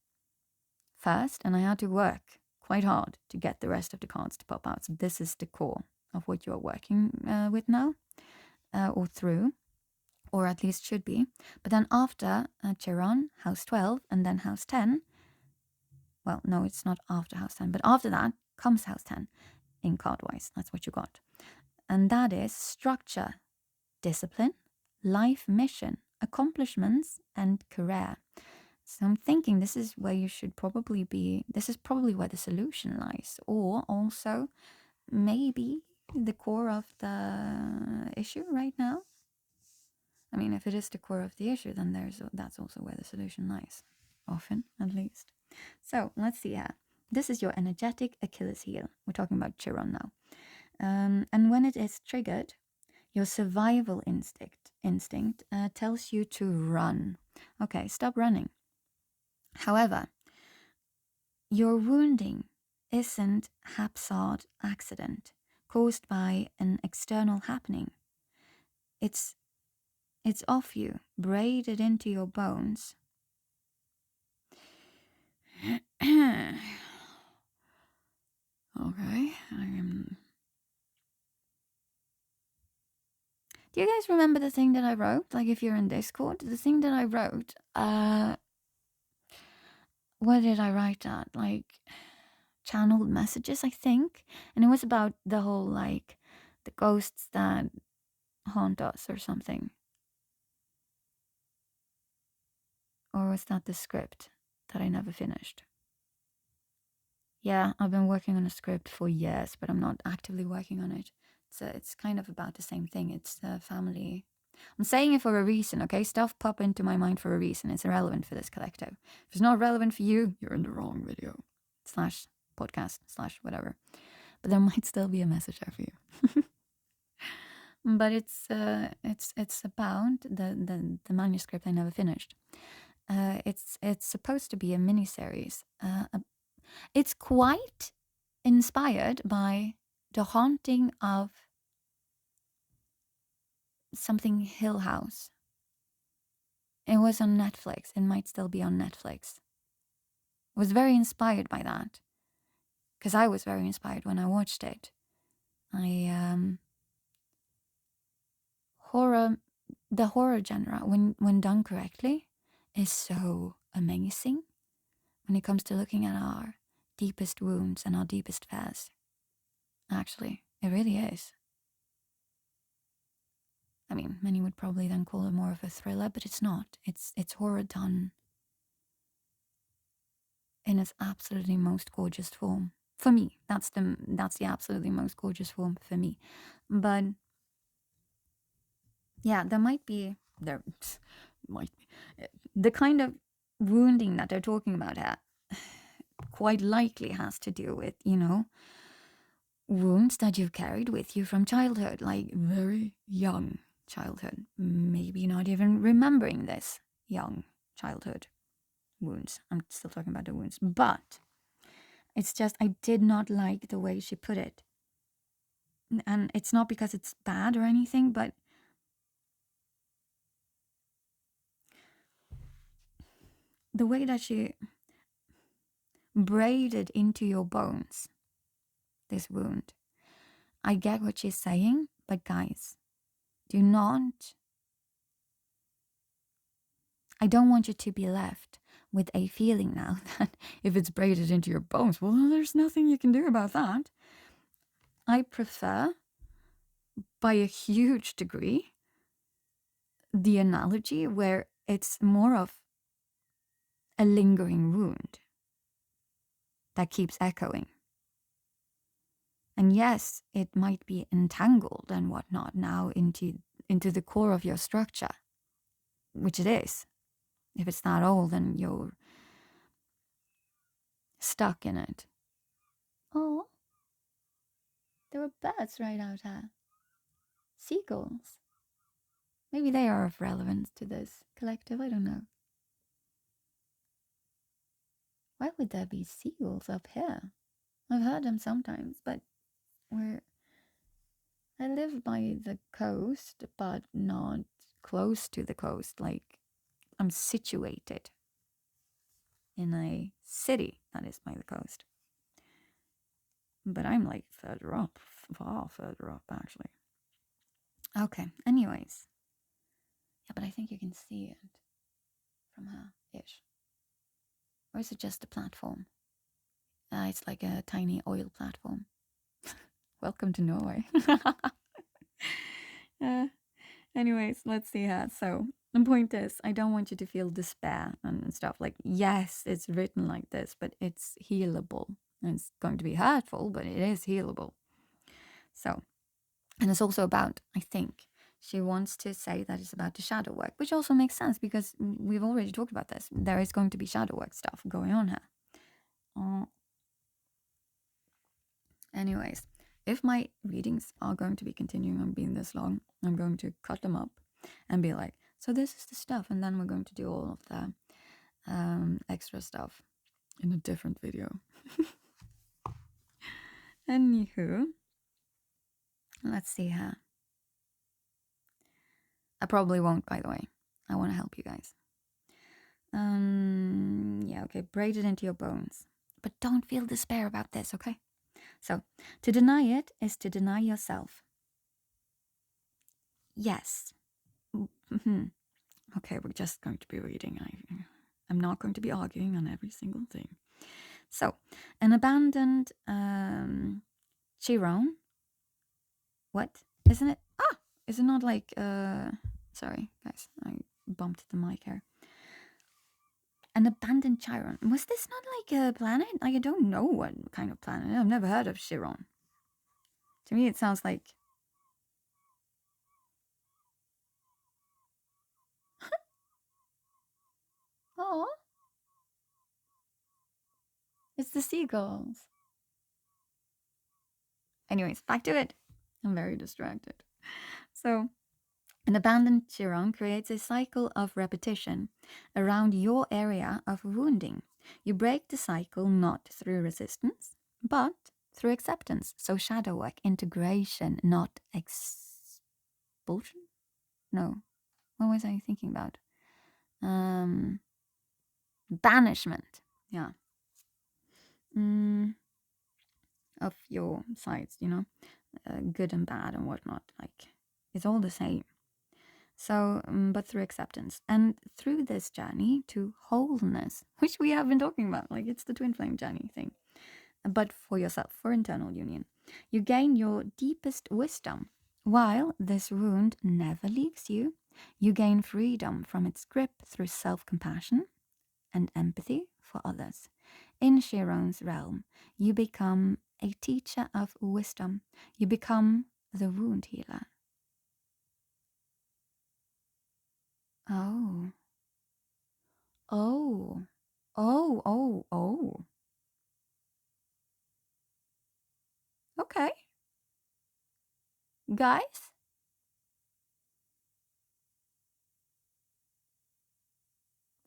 first, and I had to work quite hard to get the rest of the cards to pop out. So this is the core of what you're working with now, or through, or at least should be. But then after Chiron, house 12, and then house 10, well, no, it's not after house 10, but after that comes house 10 in card-wise. That's what you got. And that is structure, discipline, life mission, accomplishments, and career. So I'm thinking this is where you should probably be. This is probably where the solution lies, or also maybe the core of the issue right now. I mean, if it is the core of the issue, then that's also where the solution lies, often at least. So let's see here. This is your energetic Achilles heel. We're talking about Chiron now. And when it is triggered, your survival instinct tells you to run. Okay, stop running. However, your wounding isn't haphazard accident caused by an external happening. It's off you, braided into your bones. Okay, Do you guys remember the thing that I wrote? Like, if you're in Discord, the thing that I wrote, what did I write that? Like, channeled messages, I think. And it was about the whole, like, the ghosts that haunt us or something. Or was that the script that I never finished? Yeah, I've been working on a script for years, but I'm not actively working on it. It's kind of about the same thing. It's family. I'm saying it for a reason, okay? Stuff pop into my mind for a reason. It's irrelevant for this collective. If it's not relevant for you, you're in the wrong video. / podcast / whatever. But there might still be a message there for you. But it's about the manuscript I never finished. It's supposed to be a miniseries. It's quite inspired by the haunting of something Hill House. It was on Netflix. It might still be on Netflix. I was very inspired by that. Because I was very inspired when I watched it. The horror genre, when done correctly, is so amazing when it comes to looking at our deepest wounds and our deepest fears. Actually, it really is. I mean, many would probably then call it more of a thriller, but it's not. It's horror done in its absolutely most gorgeous form. For me, that's the absolutely most gorgeous form for me. But yeah, there might be the kind of wounding that they're talking about here quite likely has to do with, wounds that you've carried with you from childhood, like very young childhood. Maybe not even remembering this young childhood wounds. I'm still talking about the wounds. But it's just, I did not like the way she put it. And it's not because it's bad or anything, but the way that she braided into your bones this wound. I get what she's saying, but guys, do not. I don't want you to be left with a feeling now that if it's braided into your bones, well, there's nothing you can do about that. I prefer, by a huge degree, the analogy where it's more of a lingering wound that keeps echoing. And yes, it might be entangled and whatnot now into the core of your structure, which it is. If it's not old, then you're stuck in it. Oh, there were birds right out there. Seagulls. Maybe they are of relevance to this collective, I don't know. Why would there be seagulls up here? I've heard them sometimes, but I live by the coast, but not close to the coast. Like, I'm situated in a city that is by the coast. But I'm like further up, far further up, actually. Okay, anyways. Yeah, but I think you can see it from here-ish. Or is it just a platform? It's like a tiny oil platform. Welcome to Norway. Anyways, let's see here. So the point is, I don't want you to feel despair and stuff. Like, yes, it's written like this, but it's healable. And it's going to be hurtful, but it is healable. So, and it's also about, I think, she wants to say that it's about the shadow work, which also makes sense because we've already talked about this. There is going to be shadow work stuff going on here. Anyways, if my readings are going to be continuing on being this long, I'm going to cut them up and be like, so this is the stuff, and then we're going to do all of the extra stuff in a different video. Anywho, let's see here. I probably won't, by the way. I want to help you guys. Yeah, okay, braid it into your bones. But don't feel despair about this, okay? So, to deny it is to deny yourself. Yes. Mm-hmm. Okay, we're just going to be reading. I'm not going to be arguing on every single thing. So, an abandoned Chiron. What? Isn't it? Ah! Is it not like, sorry, guys, I bumped the mic here. An abandoned Chiron. Was this not like a planet? Like, I don't know what kind of planet. I've never heard of Chiron. To me, it sounds like... Oh, it's the seagulls. Anyways, back to it. I'm very distracted. So, an abandoned Chiron creates a cycle of repetition around your area of wounding. You break the cycle not through resistance, but through acceptance. So, shadow work, integration, not expulsion? No. What was I thinking about? Banishment. Yeah. Of your sides, good and bad and whatnot. Like, it's all the same. So, but through acceptance and through this journey to wholeness, which we have been talking about, like it's the twin flame journey thing, but for yourself, for internal union, you gain your deepest wisdom. While this wound never leaves you, you gain freedom from its grip through self-compassion and empathy for others. In Chiron's realm, you become a teacher of wisdom. You become the wound healer. Oh. Oh. Oh, oh, oh. Okay. Guys,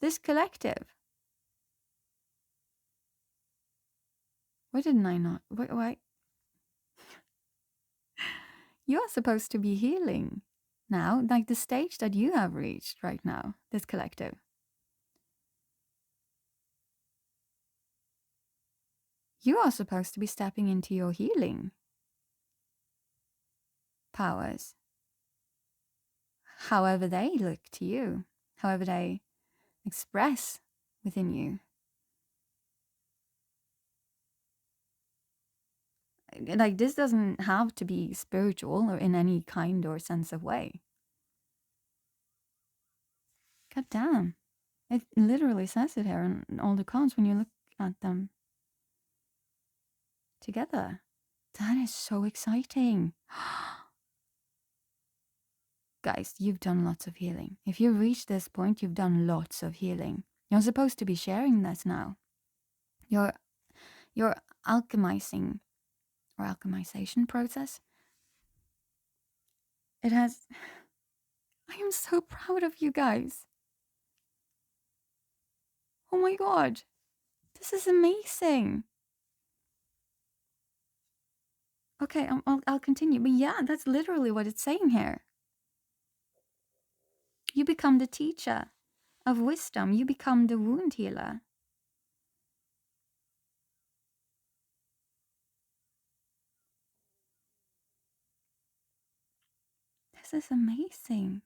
this collective. Why didn't I not? Why? You're supposed to be healing now, like the stage that you have reached right now, this collective. You are supposed to be stepping into your healing powers, however they look to you, however they express within you. Like, this doesn't have to be spiritual or in any kind or sense of way. God damn. It literally says it here on all the cards when you look at them together. That is so exciting. Guys, you've done lots of healing. If you reach this point, you've done lots of healing. You're supposed to be sharing this now. Your alchemizing or alchemization process. It has. I am so proud of you guys. Oh my god. This is amazing. Okay, I'll continue. But yeah, that's literally what it's saying here. You become the teacher of wisdom. You become the wound healer. This is amazing.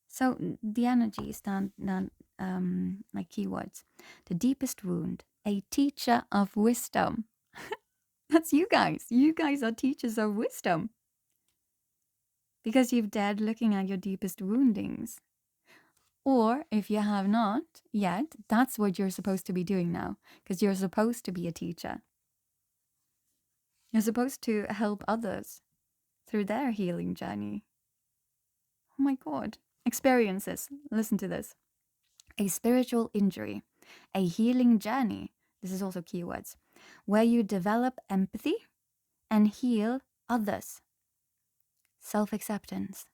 So the energy stand like keywords. The deepest wound, a teacher of wisdom. That's you guys. You guys are teachers of wisdom. Because you've dared looking at your deepest woundings. Or if you have not yet, that's what you're supposed to be doing now. Because you're supposed to be a teacher. You're supposed to help others through their healing journey. Oh my god. Experiences. Listen to this. A spiritual injury, a healing journey. This is also keywords. Where you develop empathy and heal others. Self-acceptance.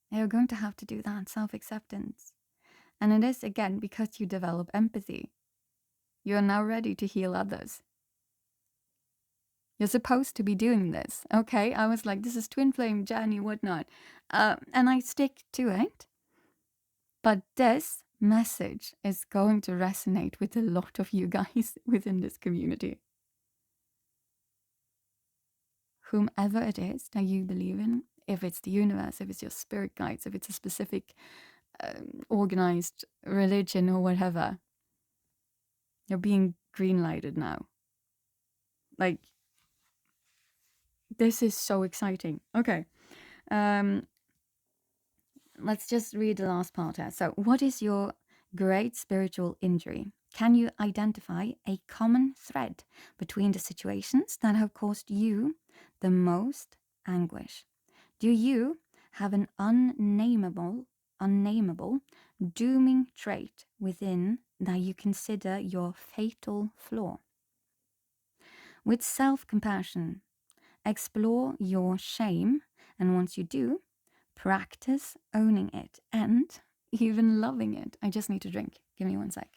You're going to have to do that, self-acceptance. And it is, again, because you develop empathy. You're now ready to heal others. You're supposed to be doing this, okay? I was like, this is twin flame journey, whatnot. And I stick to it. But this message is going to resonate with a lot of you guys within this community. Whomever it is that you believe in, if it's the universe, if it's your spirit guides, if it's a specific organized religion or whatever, you're being green-lighted now. Like, this is so exciting. Okay. Let's just read the last part here. So, what is your great spiritual injury? Can you identify a common thread between the situations that have caused you the most anguish? Do you have an unnameable, dooming trait within that you consider your fatal flaw? With self-compassion, explore your shame, and once you do, practice owning it and even loving it. I just need to drink. Give me one sec.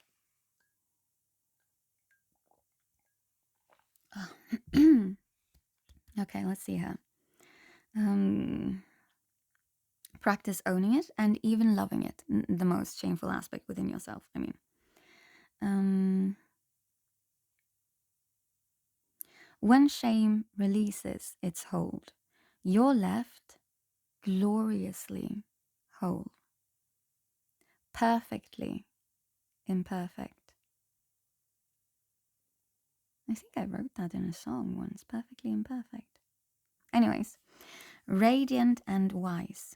Oh. Okay, let's see here. Practice owning it and even loving it. The most shameful aspect within yourself, I mean. When shame releases its hold, you're left gloriously whole, perfectly imperfect. I think I wrote that in a song once, perfectly imperfect. Anyways, radiant and wise.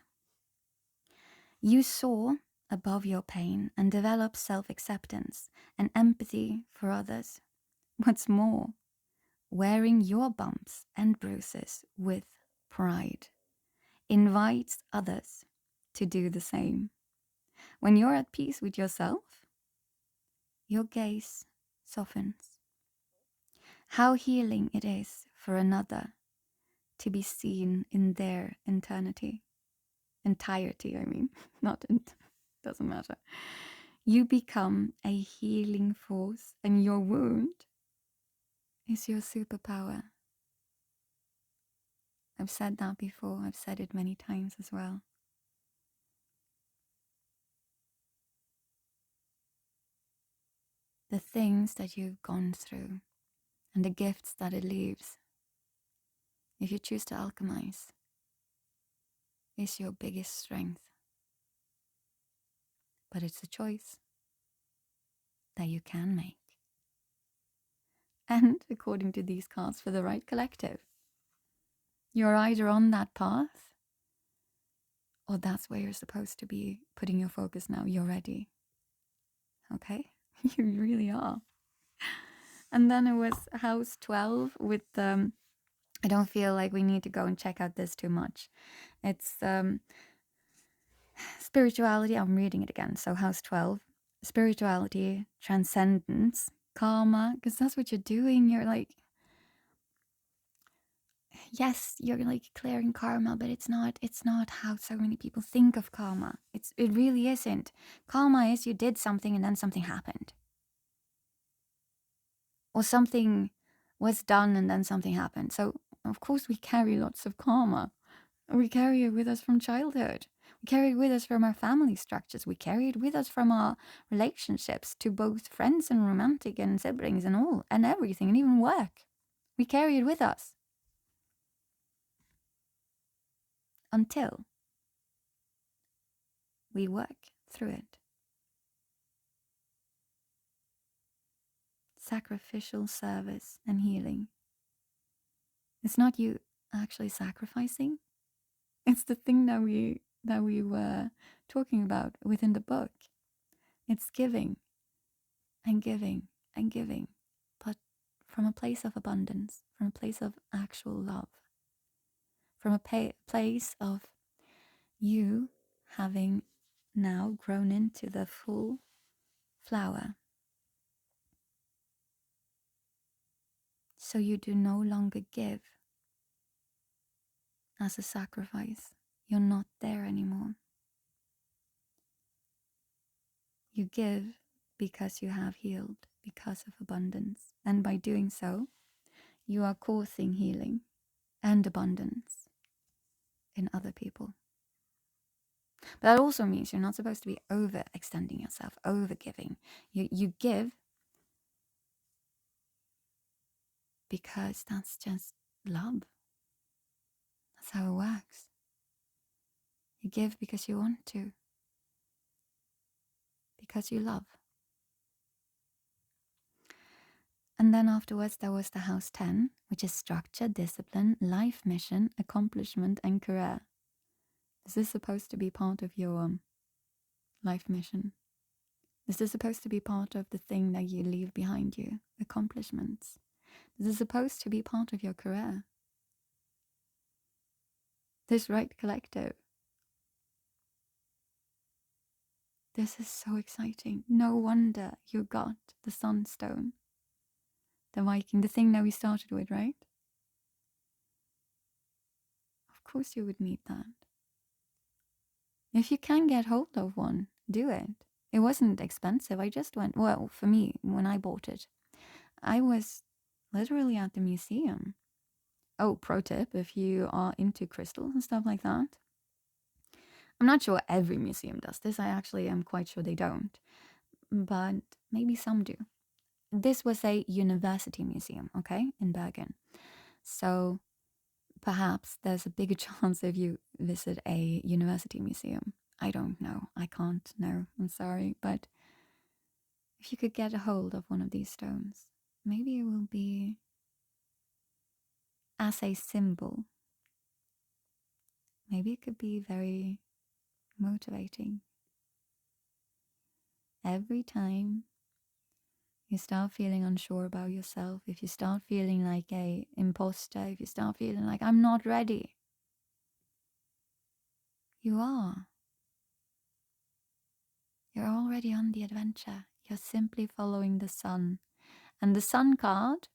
You soar above your pain and develop self-acceptance and empathy for others. What's more, wearing your bumps and bruises with pride invites others to do the same. When you're at peace with yourself, your gaze softens. How healing it is for another to be seen in their entirety, I mean, not in, doesn't matter. You become a healing force, and your wound is your superpower. I've said that before, I've said it many times as well. The things that you've gone through and the gifts that it leaves, if you choose to alchemize, is your biggest strength. But it's a choice that you can make. And according to these cards, for the right collective, you're either on that path Well, that's where you're supposed to be putting your focus now. You're ready. Okay? You really are. And then it was house 12 with I don't feel like we need to go and check out this too much. It's spirituality. I'm reading it again. So house 12, spirituality, transcendence, karma, because that's what you're doing. You're like, yes, you're like clearing karma, but it's not how so many people think of karma. It really isn't. Karma is you did something and then something happened. Or something was done and then something happened. So of course we carry lots of karma. We carry it with us from childhood. We carry it with us from our family structures. We carry it with us from our relationships to both friends and romantic and siblings and all and everything and even work. We carry it with us. Until we work through it. Sacrificial service and healing. It's not you actually sacrificing. It's the thing that we were talking about within the book. It's giving and giving and giving, but from a place of abundance, from a place of actual love, from a place of you having now grown into the full flower. So you do no longer give as a sacrifice. You're not there anymore. You give because you have healed, because of abundance. And by doing so, you are causing healing and abundance in other people. But that also means you're not supposed to be overextending yourself, overgiving. You give because that's just love. That's how it works. You give because you want to, because you love. And then afterwards, there was the house 10, which is structure, discipline, life mission, accomplishment, and career. Is this supposed to be part of your life mission? Is this supposed to be part of the thing that you leave behind you? Accomplishments. This is supposed to be part of your career. This right collective. This is so exciting. No wonder you got the Sunstone. The Viking, the thing that we started with, right? Of course you would need that. If you can get hold of one, do it. It wasn't expensive. I just went, well, for me, when I bought it, I was literally at the museum. Oh, pro tip, if you are into crystals and stuff like that. I'm not sure every museum does this. I actually am quite sure they don't. But maybe some do. This was a university museum, okay, in Bergen. So perhaps there's a bigger chance if you visit a university museum. I don't know. I can't know. I'm sorry. But if you could get a hold of one of these stones, maybe it will be as a symbol. Maybe it could be very motivating. Every time you start feeling unsure about yourself, if you start feeling like a imposter, if you start feeling like I'm not ready, you are. You're already on the adventure. You're simply following the sun. And the sun card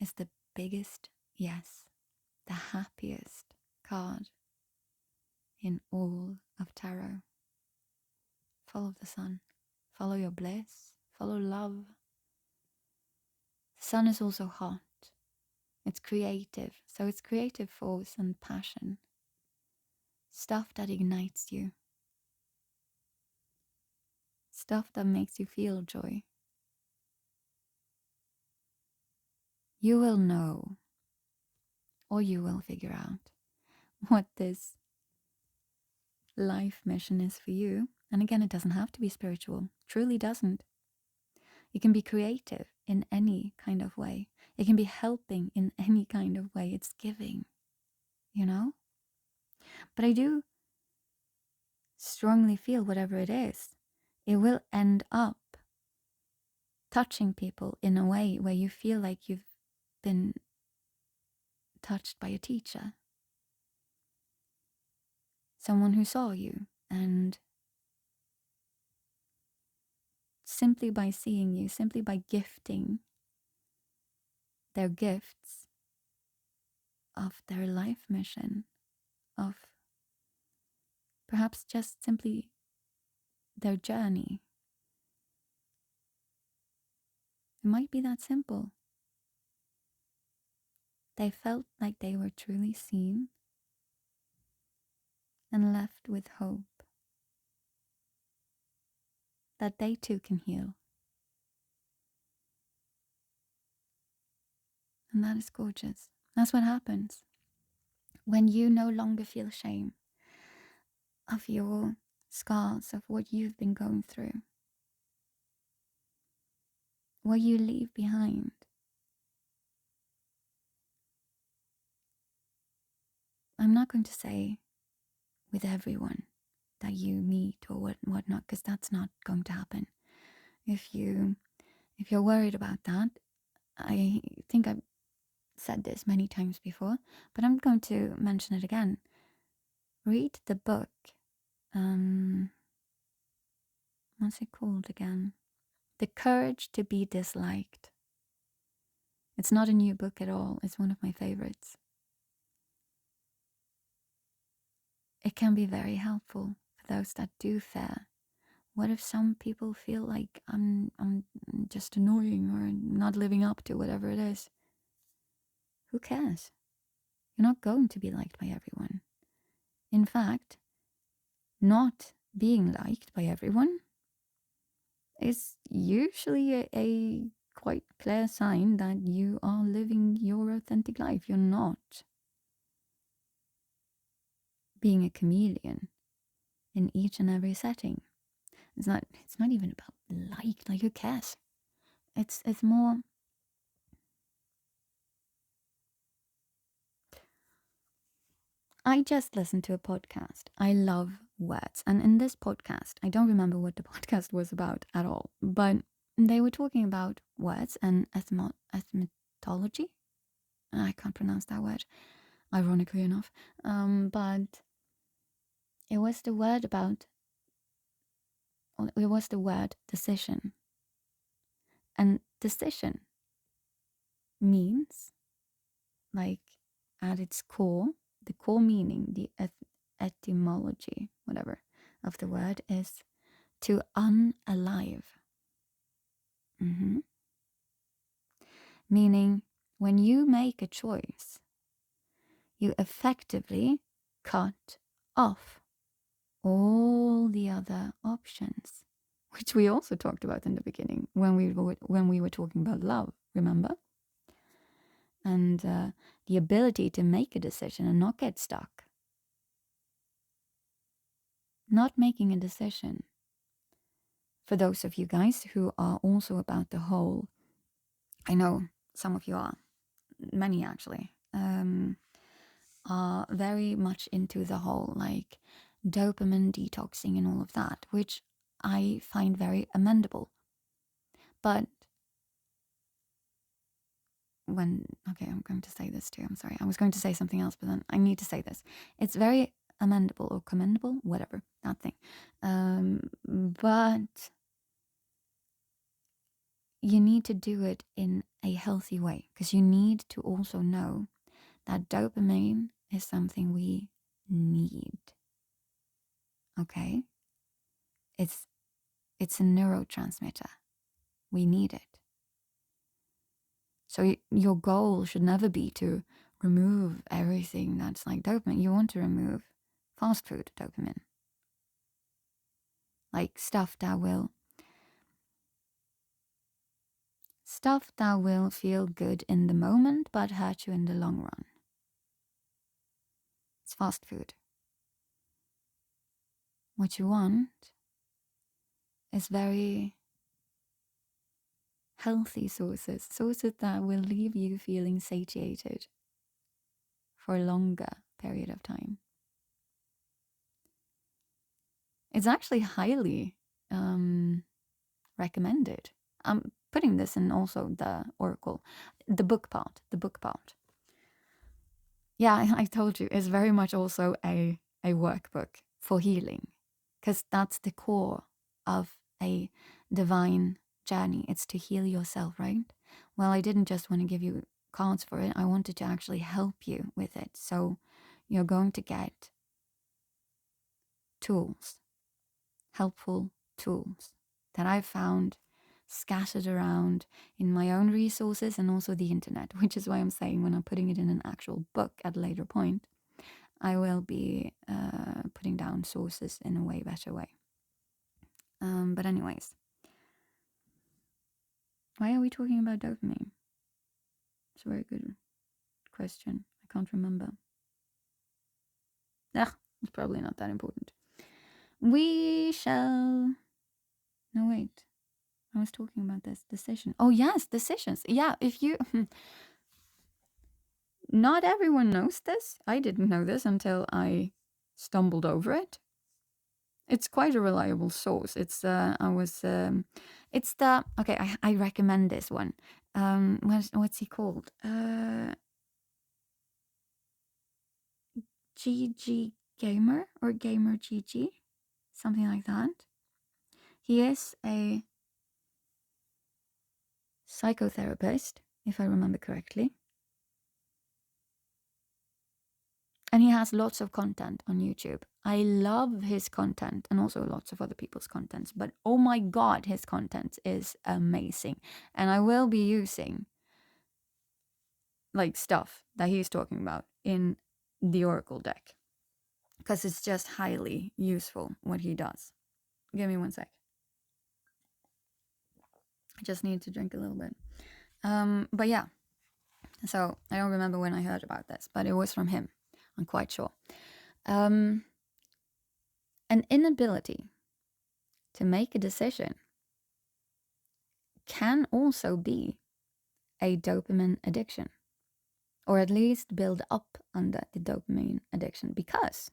is the biggest, yes, the happiest card in all of tarot. Follow the sun. Follow your bliss. Follow love. The sun is also hot. It's creative. So it's creative force and passion. Stuff that ignites you. Stuff that makes you feel joy. You will know, or you will figure out, what this life mission is for you. And again, it doesn't have to be spiritual. Truly doesn't. It can be creative. in any kind of way. It can be helping in any kind of way. It's giving, you know? But I do strongly feel whatever it is, it will end up touching people in a way where you feel like you've been touched by a teacher. Someone who saw you, and simply by seeing you, simply by gifting their gifts of their life mission, of perhaps just simply their journey. It might be that simple. They felt like they were truly seen and left with hope that they too can heal. And that is gorgeous. That's what happens when you no longer feel shame of your scars, of what you've been going through, what you leave behind. I'm not going to say with everyone that you meet or whatnot, because that's not going to happen. If you're worried about that, I think I've said this many times before, but I'm going to mention it again. Read the book. What's it called again? The Courage to Be Disliked. It's not a new book at all. It's one of my favorites. It can be very helpful for those that do fear. What if some people feel like I'm just annoying or not living up to whatever it is? Who cares? You're not going to be liked by everyone. In fact, not being liked by everyone is usually a quite clear sign that you are living your authentic life. You're not being a chameleon in each and every setting. It's not even about like who cares? It's more, I just listened to a podcast. I love words. And in this podcast, I don't remember what the podcast was about at all, but they were talking about words and etymology. I can't pronounce that word, ironically enough. But it was the word decision. And decision means, like, at its core, the core meaning, the etymology, whatever, of the word is to unalive. Meaning, when you make a choice, you effectively cut off all the other options, which we also talked about in the beginning when we were talking about love, remember? And the ability to make a decision and not get stuck. Not making a decision. For those of you guys who are also about the whole, I know some of you are, many actually, are very much into the whole like dopamine detoxing and all of that, which I find very amendable. But I'm going to say this too, I'm sorry. I was going to say something else, but then I need to say this. It's very amendable or commendable, whatever, that thing. But you need to do it in a healthy way, because you need to also know that dopamine is something we need. Okay? It's a neurotransmitter. We need it. So your goal should never be to remove everything that's like dopamine. You want to remove fast food dopamine. Like stuff that will feel good in the moment but hurt you in the long run. It's fast food. What you want is very healthy sources that will leave you feeling satiated for a longer period of time. It's actually highly recommended. I'm putting this in also the oracle, the book part. Yeah, I told you, it's very much also a workbook for healing, because that's the core of a divine journey. It's to heal yourself, right? Well, I didn't just want to give you cards for it. I wanted to actually help you with it. So you're going to get tools, helpful tools that I found scattered around in my own resources and also the internet, which is why I'm saying when I'm putting it in an actual book at a later point, I will be putting down sources in a way better way. But anyways, why are we talking about dopamine? It's a very good question. I can't remember. It's probably not that important. We shall... No, wait. I was talking about this decision. Oh, yes, decisions. Yeah, if you... Not everyone knows this. I didn't know this until I stumbled over it. It's quite a reliable source. It's okay. I recommend this one. What's he called? GG Gamer or Gamer GG, something like that. He is a psychotherapist, if I remember correctly. And he has lots of content on YouTube. I love his content and also lots of other people's contents. But oh my God, his content is amazing. And I will be using like stuff that he's talking about in the Oracle deck, because it's just highly useful what he does. Give me 1 sec. I just need to drink a little bit. But yeah, so I don't remember when I heard about this, but it was from him. I'm quite sure. An inability to make a decision can also be a dopamine addiction, or at least build up under the dopamine addiction, because,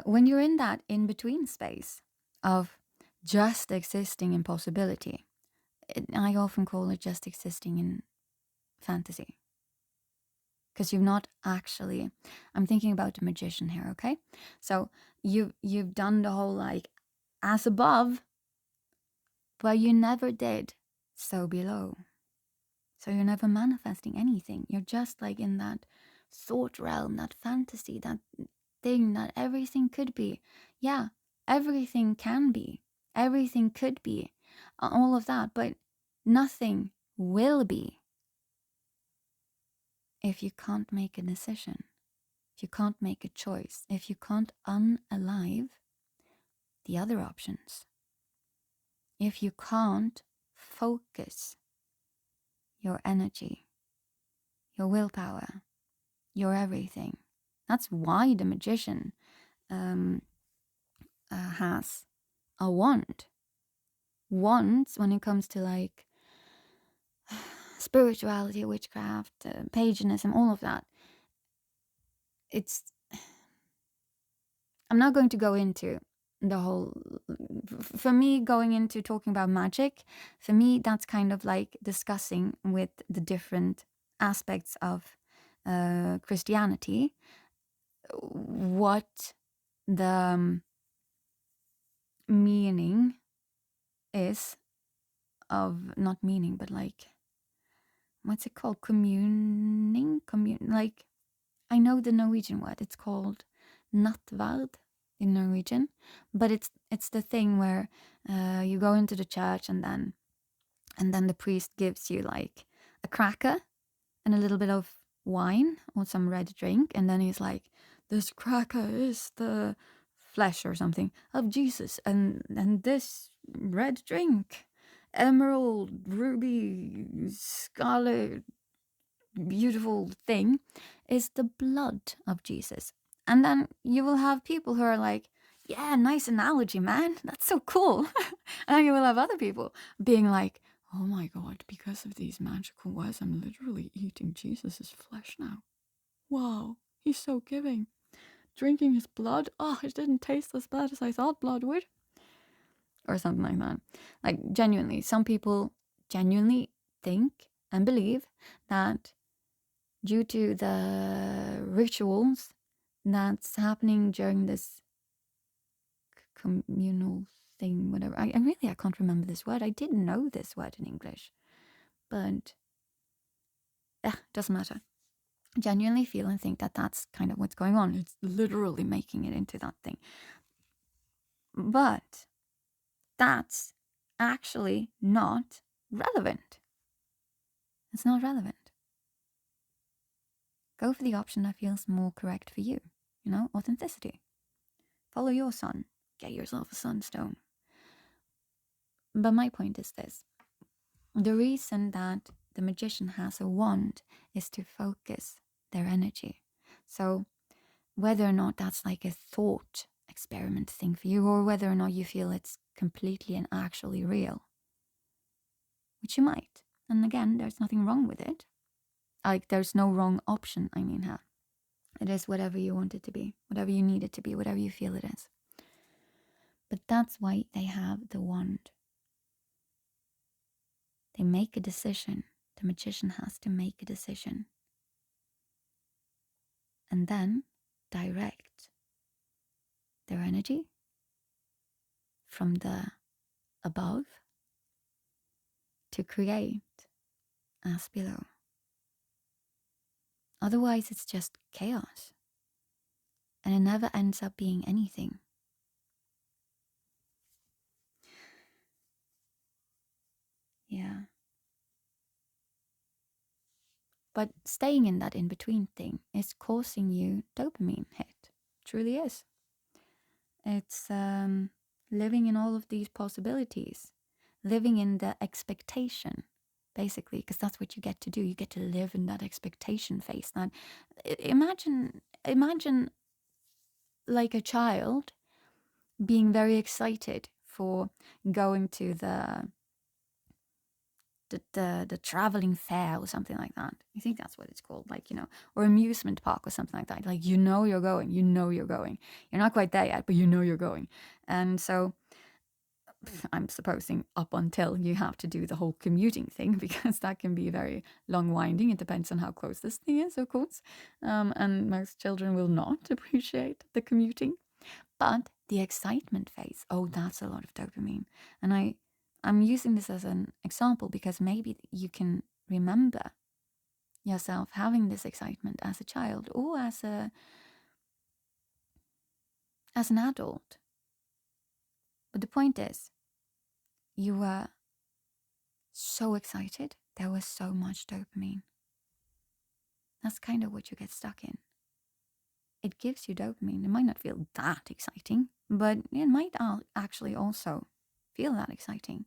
when you're in that in-between space of just existing in possibility, I often call it just existing in fantasy, because you've not actually... I'm thinking about the magician here, okay? So you've done the whole like as above, but you never did so below. So you're never manifesting anything. You're just like in that thought realm, that fantasy, that thing that everything could be. Yeah, everything can be. Everything could be. All of that, but nothing will be if you can't make a decision, if you can't make a choice, if you can't unalive the other options, if you can't focus your energy, your willpower, your everything. That's why the magician has a wand. Wands, when it comes to like spirituality, witchcraft, paganism, all of that, I'm not going to go into the whole... For me, going into talking about magic, for me, that's kind of like discussing with the different aspects of Christianity what the meaning is of... not meaning, but like, what's it called? Like, I know the Norwegian word. It's called nattverd in Norwegian, but it's the thing where you go into the church and then the priest gives you like a cracker and a little bit of wine or some red drink, and then he's like, this cracker is the flesh or something of Jesus, and this red drink, emerald, ruby, scarlet, beautiful thing, is the blood of Jesus. And then you will have people who are like, Yeah, nice analogy, man. That's so cool. And you will have other people being like, oh my God, because of these magical words, I'm literally eating Jesus' flesh now. Wow, he's so giving. Drinking his blood, oh, it didn't taste as bad as I thought blood would. Or something like that. Like, genuinely, some people genuinely think and believe that due to the rituals that's happening during this communal thing, whatever. I can't remember this word. I didn't know this word in English, but doesn't matter. Genuinely feel and think that that's kind of what's going on. It's literally making it into that thing. But that's actually not relevant. It's not relevant. Go for the option that feels more correct for you. You know, authenticity. Follow your sun. Get yourself a sunstone. But my point is this. The reason that the magician has a wand is to focus their energy. So whether or not that's like a thought experiment thing for you, or whether or not you feel it's completely and actually real, which you might. And again, there's nothing wrong with it. Like, there's no wrong option, I mean, huh? It is whatever you want it to be, whatever you need it to be, whatever you feel it is. But that's why they have the wand. They make a decision. The magician has to make a decision. And then direct their energy from the above to create as below. Otherwise, it's just chaos. And it never ends up being anything. Yeah. But staying in that in-between thing is causing you dopamine hit. Truly is. It's living in all of these possibilities. Living in the expectation, basically, because that's what you get to do. You get to live in that expectation phase. Now, imagine like a child being very excited for going to the traveling fair or something like that. I think that's what it's called, like, you know, or amusement park or something like that. Like, you know you're going. You're not quite there yet, but you know you're going. And so I'm supposing up until you have to do the whole commuting thing, because that can be very long winding. It depends on how close this thing is, of course. And most children will not appreciate the commuting. But the excitement phase, oh, that's a lot of dopamine. And I'm using this as an example because maybe you can remember yourself having this excitement as a child or as an adult. But the point is, you were so excited, there was so much dopamine. That's kind of what you get stuck in. It gives you dopamine. It might not feel that exciting, but it might actually also feel that exciting.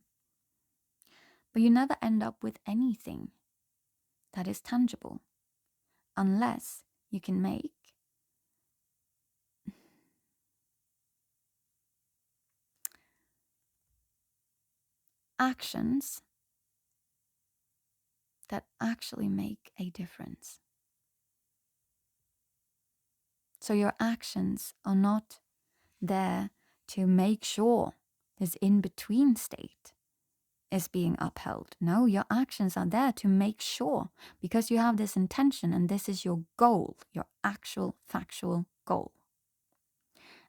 But you never end up with anything that is tangible unless you can make actions that actually make a difference. So your actions are not there to make sure this in-between state is being upheld. No, your actions are there to make sure, because you have this intention and this is your goal, your actual factual goal.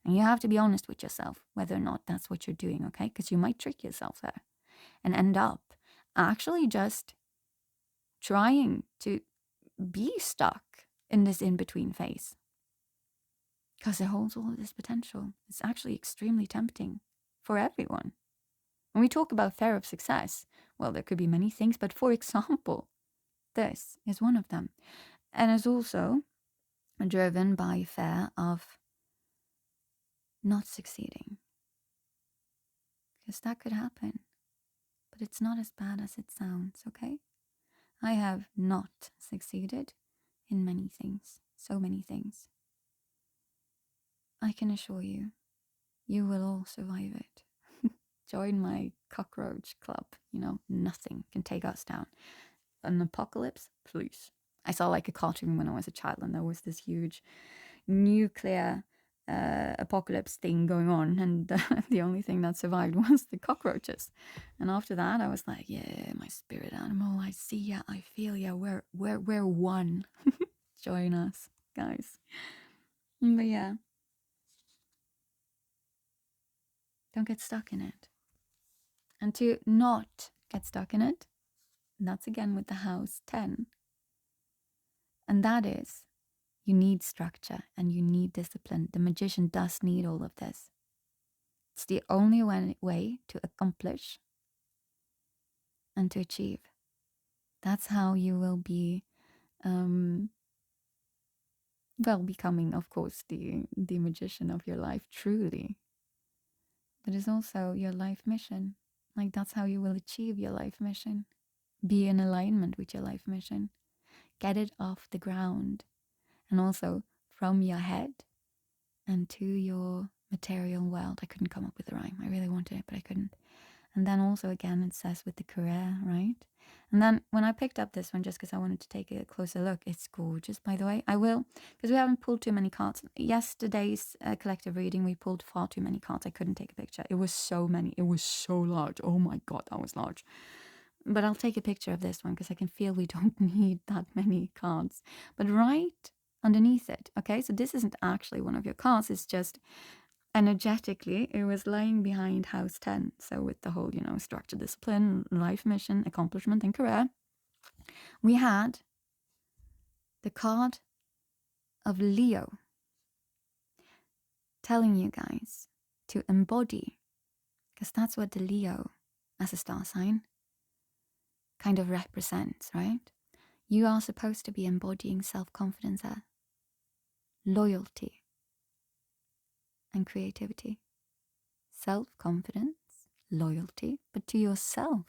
And you have to be honest with yourself whether or not that's what you're doing, okay? Because you might trick yourself there and end up actually just trying to be stuck in this in-between phase. Because it holds all of this potential. It's actually extremely tempting for everyone. When we talk about fear of success, well, there could be many things, but for example, this is one of them. And is also driven by fear of not succeeding. Because that could happen. But it's not as bad as it sounds, okay? I have not succeeded in many things, so many things. I can assure you, you will all survive it. Join my cockroach club. Nothing can take us down. An apocalypse, please. I saw like a cartoon when I was a child, and there was this huge nuclear apocalypse thing going on, and the only thing that survived was the cockroaches. And after that, I was like, yeah, my spirit animal, I see ya, I feel ya, we're one. Join us, guys. But yeah, don't get stuck in it. And to not get stuck in it, that's again with the house 10. And that is, you need structure and you need discipline. The magician does need all of this. It's the only way to accomplish and to achieve. That's how you will be, becoming, of course, the magician of your life, truly. But it's also your life mission. Like, that's how you will achieve your life mission. Be in alignment with your life mission. Get it off the ground. And also from your head and to your material world. I couldn't come up with a rhyme. I really wanted it, but I couldn't. And then also again, it says with the career, right? And then when I picked up this one, just because I wanted to take a closer look, it's gorgeous, by the way. I will, because we haven't pulled too many cards. Yesterday's collective reading, we pulled far too many cards. I couldn't take a picture. It was so many. It was so large. Oh my God, that was large. But I'll take a picture of this one because I can feel we don't need that many cards. But right underneath it, okay, so this isn't actually one of your cards. It's just energetically, it was lying behind house 10. So with the whole, structure, discipline, life mission, accomplishment, and career, we had the card of Leo telling you guys to embody, because that's what the Leo as a star sign kind of represents, right? You are supposed to be embodying self-confidence there, loyalty, and creativity. Self-confidence, loyalty, but to yourself.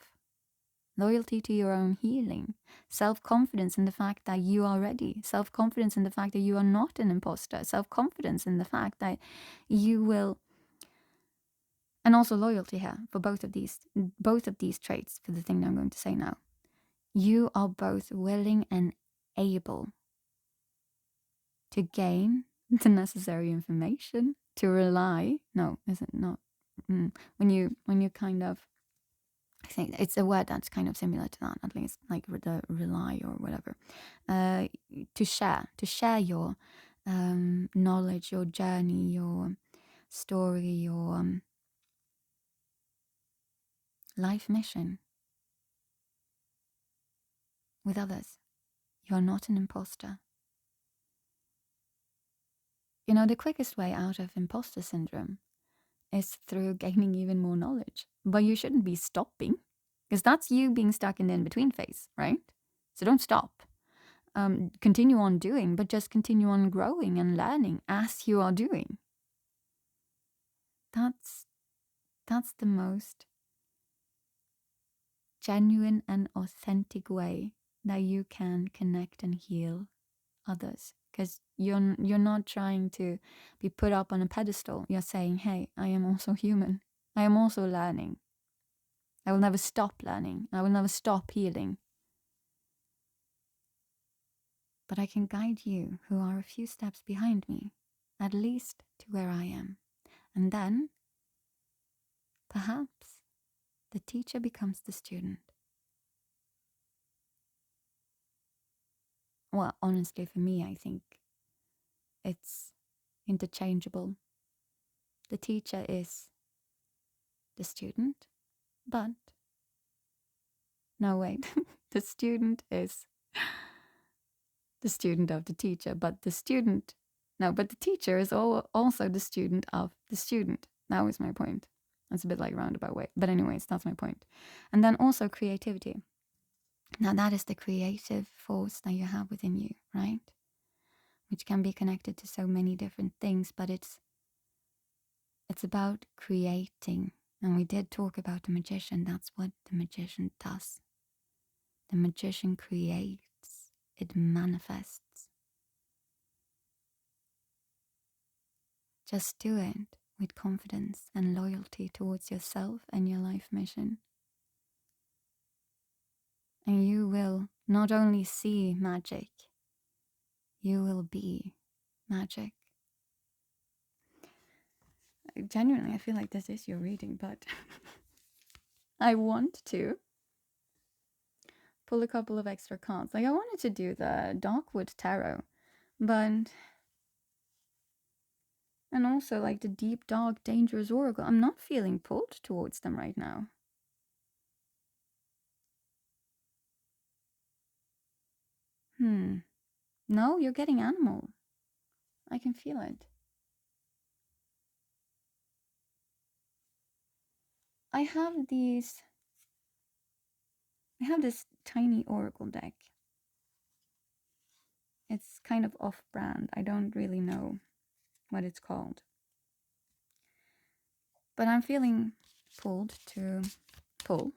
Loyalty to your own healing. Self-confidence in the fact that you are ready. Self-confidence in the fact that you are not an imposter. Self-confidence in the fact that you will... And also loyalty here for both of these traits, for the thing that I'm going to say now. You are both willing and able to gain the necessary information, to rely... No, is it not? When you kind of... I think it's a word that's kind of similar to that, at least, like the rely or whatever. To share your knowledge, your journey, your story, your life mission with others. You are not an imposter. The quickest way out of imposter syndrome is through gaining even more knowledge. But you shouldn't be stopping, because that's you being stuck in the in-between phase, right? So don't stop. Continue on doing, but just continue on growing and learning as you are doing. That's the most genuine and authentic way that you can connect and heal others, because you're not trying to be put up on a pedestal. You're saying, hey, I am also human. I am also learning. I will never stop learning. I will never stop healing. But I can guide you who are a few steps behind me, at least to where I am. And then, perhaps, the teacher becomes the student. Well, honestly, for me, I think it's interchangeable. The teacher is the student, but... No, wait. The student is the student of the teacher, but the student... No, but the teacher is also the student of the student. That was my point. That's a bit like roundabout way. But anyways, that's my point. And then also creativity. Now that is the creative force that you have within you, right? Which can be connected to so many different things, but it's about creating. And we did talk about the magician. That's what the magician does. The magician creates. It manifests. Just do it with confidence and loyalty towards yourself and your life mission. And you will not only see magic, you will be magic. Genuinely, I feel like this is your reading, but I want to pull a couple of extra cards. Like, I wanted to do the Darkwood Tarot, but... And also, like, the deep, dark, dangerous oracle. I'm not feeling pulled towards them right now. No, you're getting animal. I can feel it. I have this tiny oracle deck. It's kind of off-brand. I don't really know what it's called. But I'm feeling pulled to pull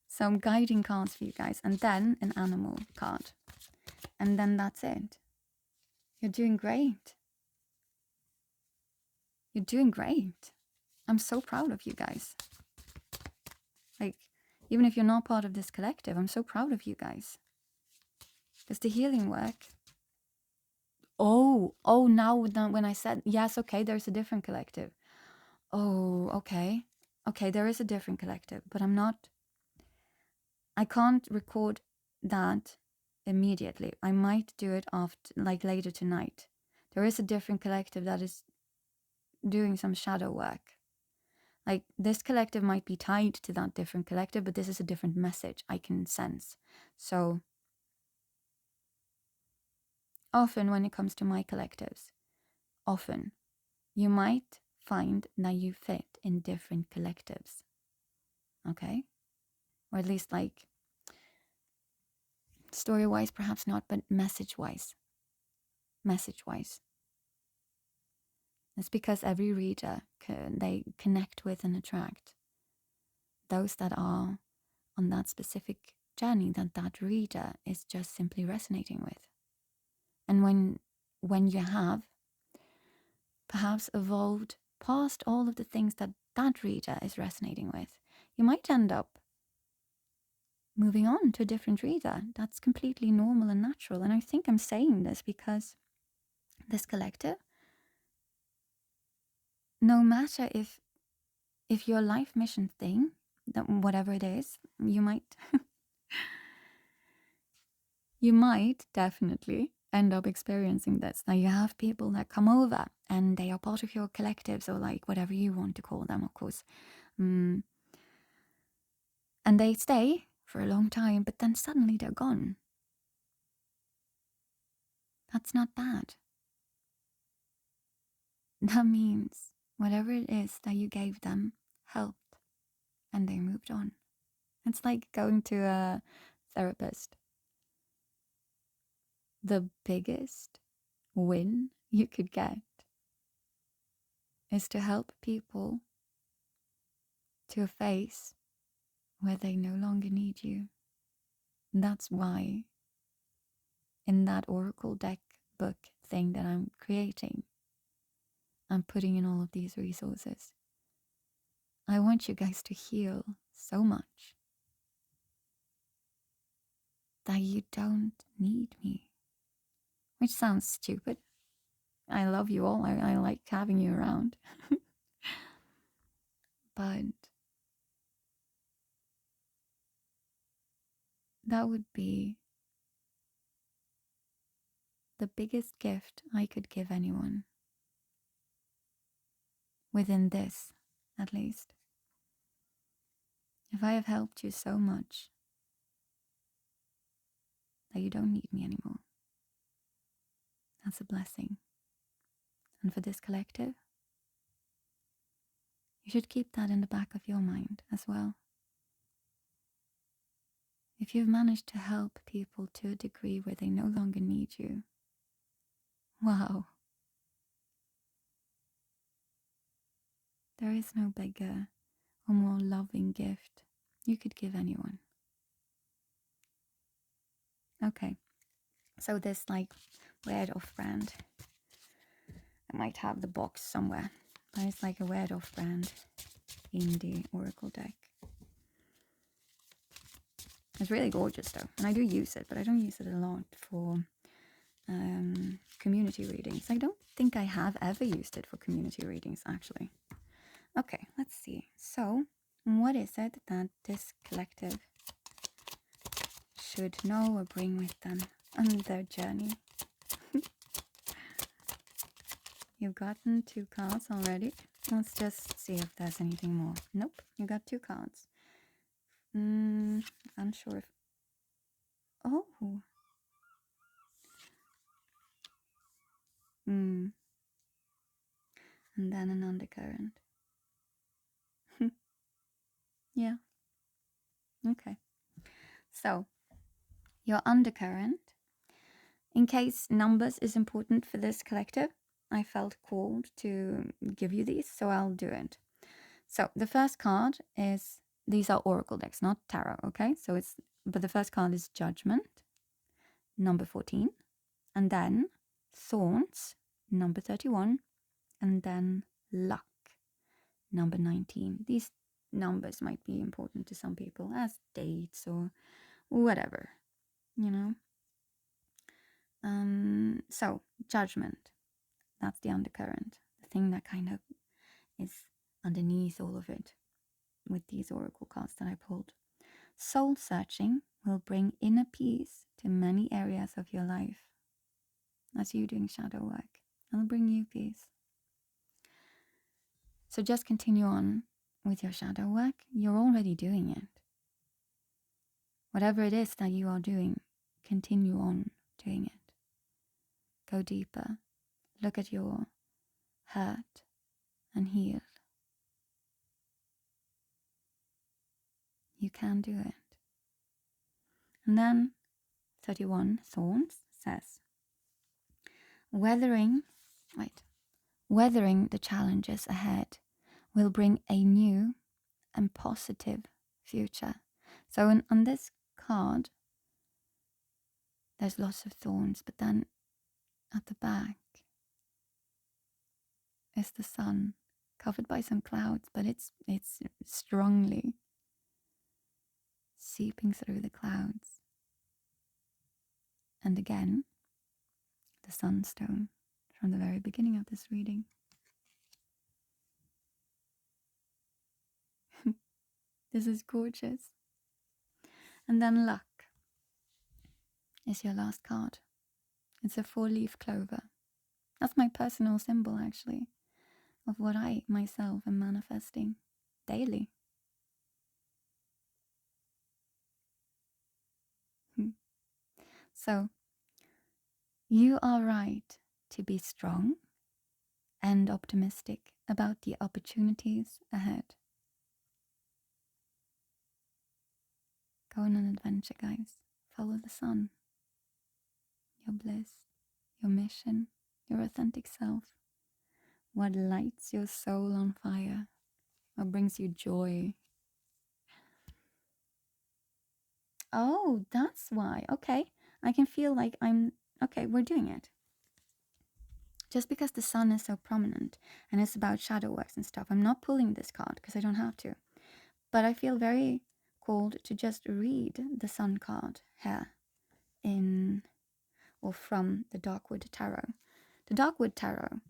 some guiding cards for you guys, and then an animal card. And then that's it. You're doing great. You're doing great. I'm so proud of you guys. Like, even if you're not part of this collective, I'm so proud of you guys. Because the healing work... now when I said, yes, okay, there's a different collective. Oh, okay. Okay, there is a different collective, but I can't record that immediately. I might do it after, like, later tonight. There is a different collective that is doing some shadow work. Like, this collective might be tied to that different collective, but this is a different message I can sense. So often when it comes to my collectives, you might find that you fit in different collectives. Okay? Or at least, like, story-wise, perhaps not, but message-wise. It's because every reader, they connect with and attract those that are on that specific journey that reader is just simply resonating with. And when you have perhaps evolved past all of the things that reader is resonating with, you might end up moving on to a different reader. That's completely normal and natural. And I think I'm saying this because this collective, no matter if your life mission thing, whatever it is, you might definitely end up experiencing this. Now, you have people that come over and they are part of your collectives, or like whatever you want to call them, of course. And they stay for a long time, but then suddenly they're gone. That's not bad. That means whatever it is that you gave them helped and they moved on. It's like going to a therapist. The biggest win you could get is to help people to a phase where they no longer need you. And that's why in that oracle deck book thing that I'm creating, I'm putting in all of these resources. I want you guys to heal so much that you don't need me. Which sounds stupid. I love you all. I like having you around. But that would be the biggest gift I could give anyone. Within this, at least. If I have helped you so much that you don't need me anymore, that's a blessing. And for this collective, you should keep that in the back of your mind as well. If you've managed to help people to a degree where they no longer need you, wow. There is no bigger or more loving gift you could give anyone. Okay, so this like weird off-brand might have the box somewhere. But it's like a weird off-brand indie oracle deck. It's really gorgeous though, and I do use it, but I don't use it a lot for community readings. I don't think I have ever used it for community readings, actually. Okay, let's see. So, what is it that this collective should know or bring with them on their journey? You've gotten 2 cards already. Let's just see if there's anything more. Nope, you got 2 cards. Unsure if... Oh. And then an undercurrent. Yeah. Okay. So, your undercurrent, in case numbers is important for this collective, I felt called to give you these, so I'll do it. So, the first card is, these are oracle decks, not tarot, okay? But the first card is Judgment, number 14, and then Thorns, number 31, and then Luck, number 19. These numbers might be important to some people as dates or whatever, you know. So Judgment, that's the undercurrent, the thing that kind of is underneath all of it with these oracle cards that I pulled. Soul searching will bring inner peace to many areas of your life. That's you doing shadow work. It'll bring you peace. So just continue on with your shadow work. You're already doing it. Whatever it is that you are doing, continue on doing it. Go deeper. Look at your hurt and heal. You can do it. And then 31 Thorns says, Weathering the challenges ahead will bring a new and positive future. So on this card, there's lots of thorns, but then at the back is the sun, covered by some clouds, but it's strongly seeping through the clouds. And again, the sunstone from the very beginning of this reading. This is gorgeous. And then Luck is your last card. It's a 4-leaf clover. That's my personal symbol, actually, of what I myself am manifesting daily. So, you are right to be strong and optimistic about the opportunities ahead. Go on an adventure, guys. Follow the sun. Your bliss, your mission, your authentic self. What lights your soul on fire? What brings you joy? Oh, that's why. Okay. I can feel like okay, we're doing it. Just because the sun is so prominent and it's about shadow works and stuff, I'm not pulling this card because I don't have to. But I feel very called to just read the sun card here from the Darkwood Tarot. The Darkwood Tarot,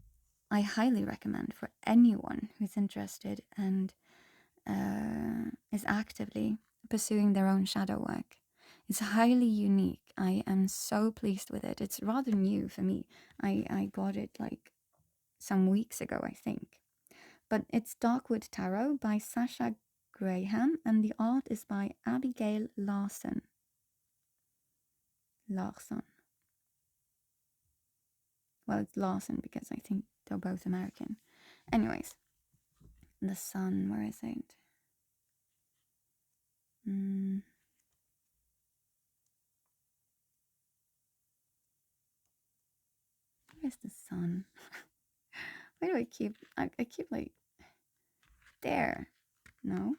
I highly recommend for anyone who's interested and is actively pursuing their own shadow work. It's highly unique. I am so pleased with it. It's rather new for me. I got it like some weeks ago, I think. But it's Darkwood Tarot by Sasha Graham, and the art is by Abigail Larson. Well, it's Larson because I think they're both American. Anyways, the sun, where is it? Where's the sun? Why do I keep like there? No.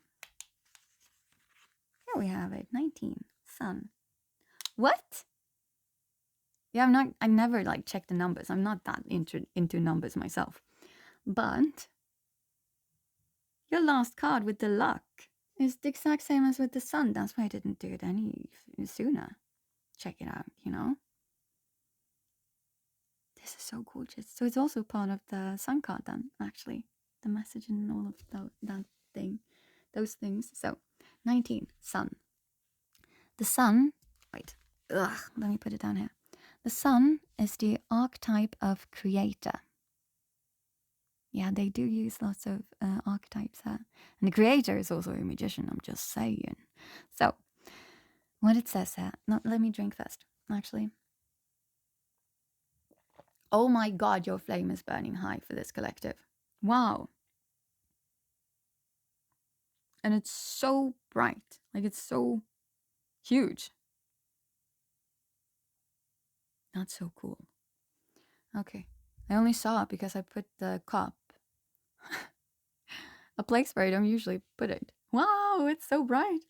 Here we have it. 19. Sun. What? Yeah, I never like check the numbers. I'm not that into numbers myself. But your last card with the luck is the exact same as with the sun. That's why I didn't do it any sooner. Check it out, you know? This is so gorgeous. So it's also part of the sun card then, actually. The message and all of that thing. Those things. So, 19, sun. The sun, wait, let me put it down here. The sun is the archetype of creator. Yeah, they do use lots of archetypes here. And the creator is also a magician, I'm just saying. So, what it says here, no, let me drink first, actually. Oh my god, your flame is burning high for this collective. Wow. And it's so bright, like it's so huge. That's so cool. Okay, I only saw it because I put the cup a place where I don't usually put it. Wow, it's so bright.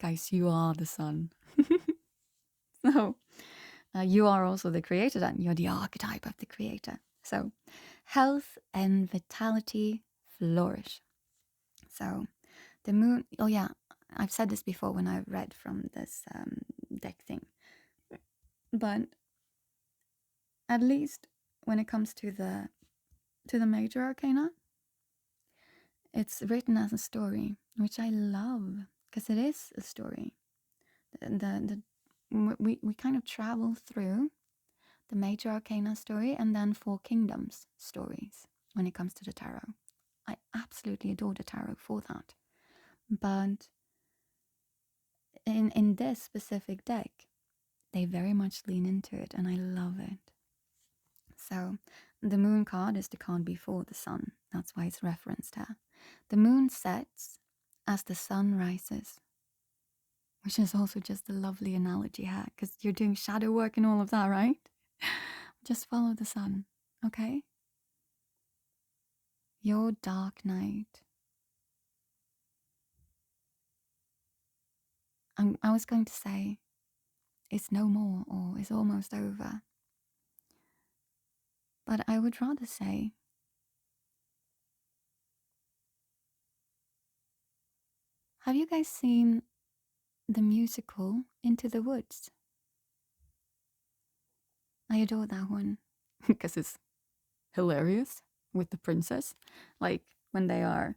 Guys, you are the sun. So, you are also the creator then. You're the archetype of the creator. So, health and vitality flourish. So, the moon, oh yeah, I've said this before when I read from this deck thing. But at least when it comes to the major arcana, it's written as a story, which I love because it is a story. We kind of travel through the major arcana story and then Four Kingdoms stories when it comes to the tarot. I absolutely adore the tarot for that. But in this specific deck, they very much lean into it and I love it. So the moon card is the card before the sun. That's why it's referenced here. The moon sets as the sun rises, which is also just a lovely analogy here because you're doing shadow work and all of that, right? Just follow the sun, okay? Your dark night. I was going to say it's no more or it's almost over. But I would rather say have you guys seen the musical Into the Woods? I adore that one because it's hilarious with the princess. Like when they are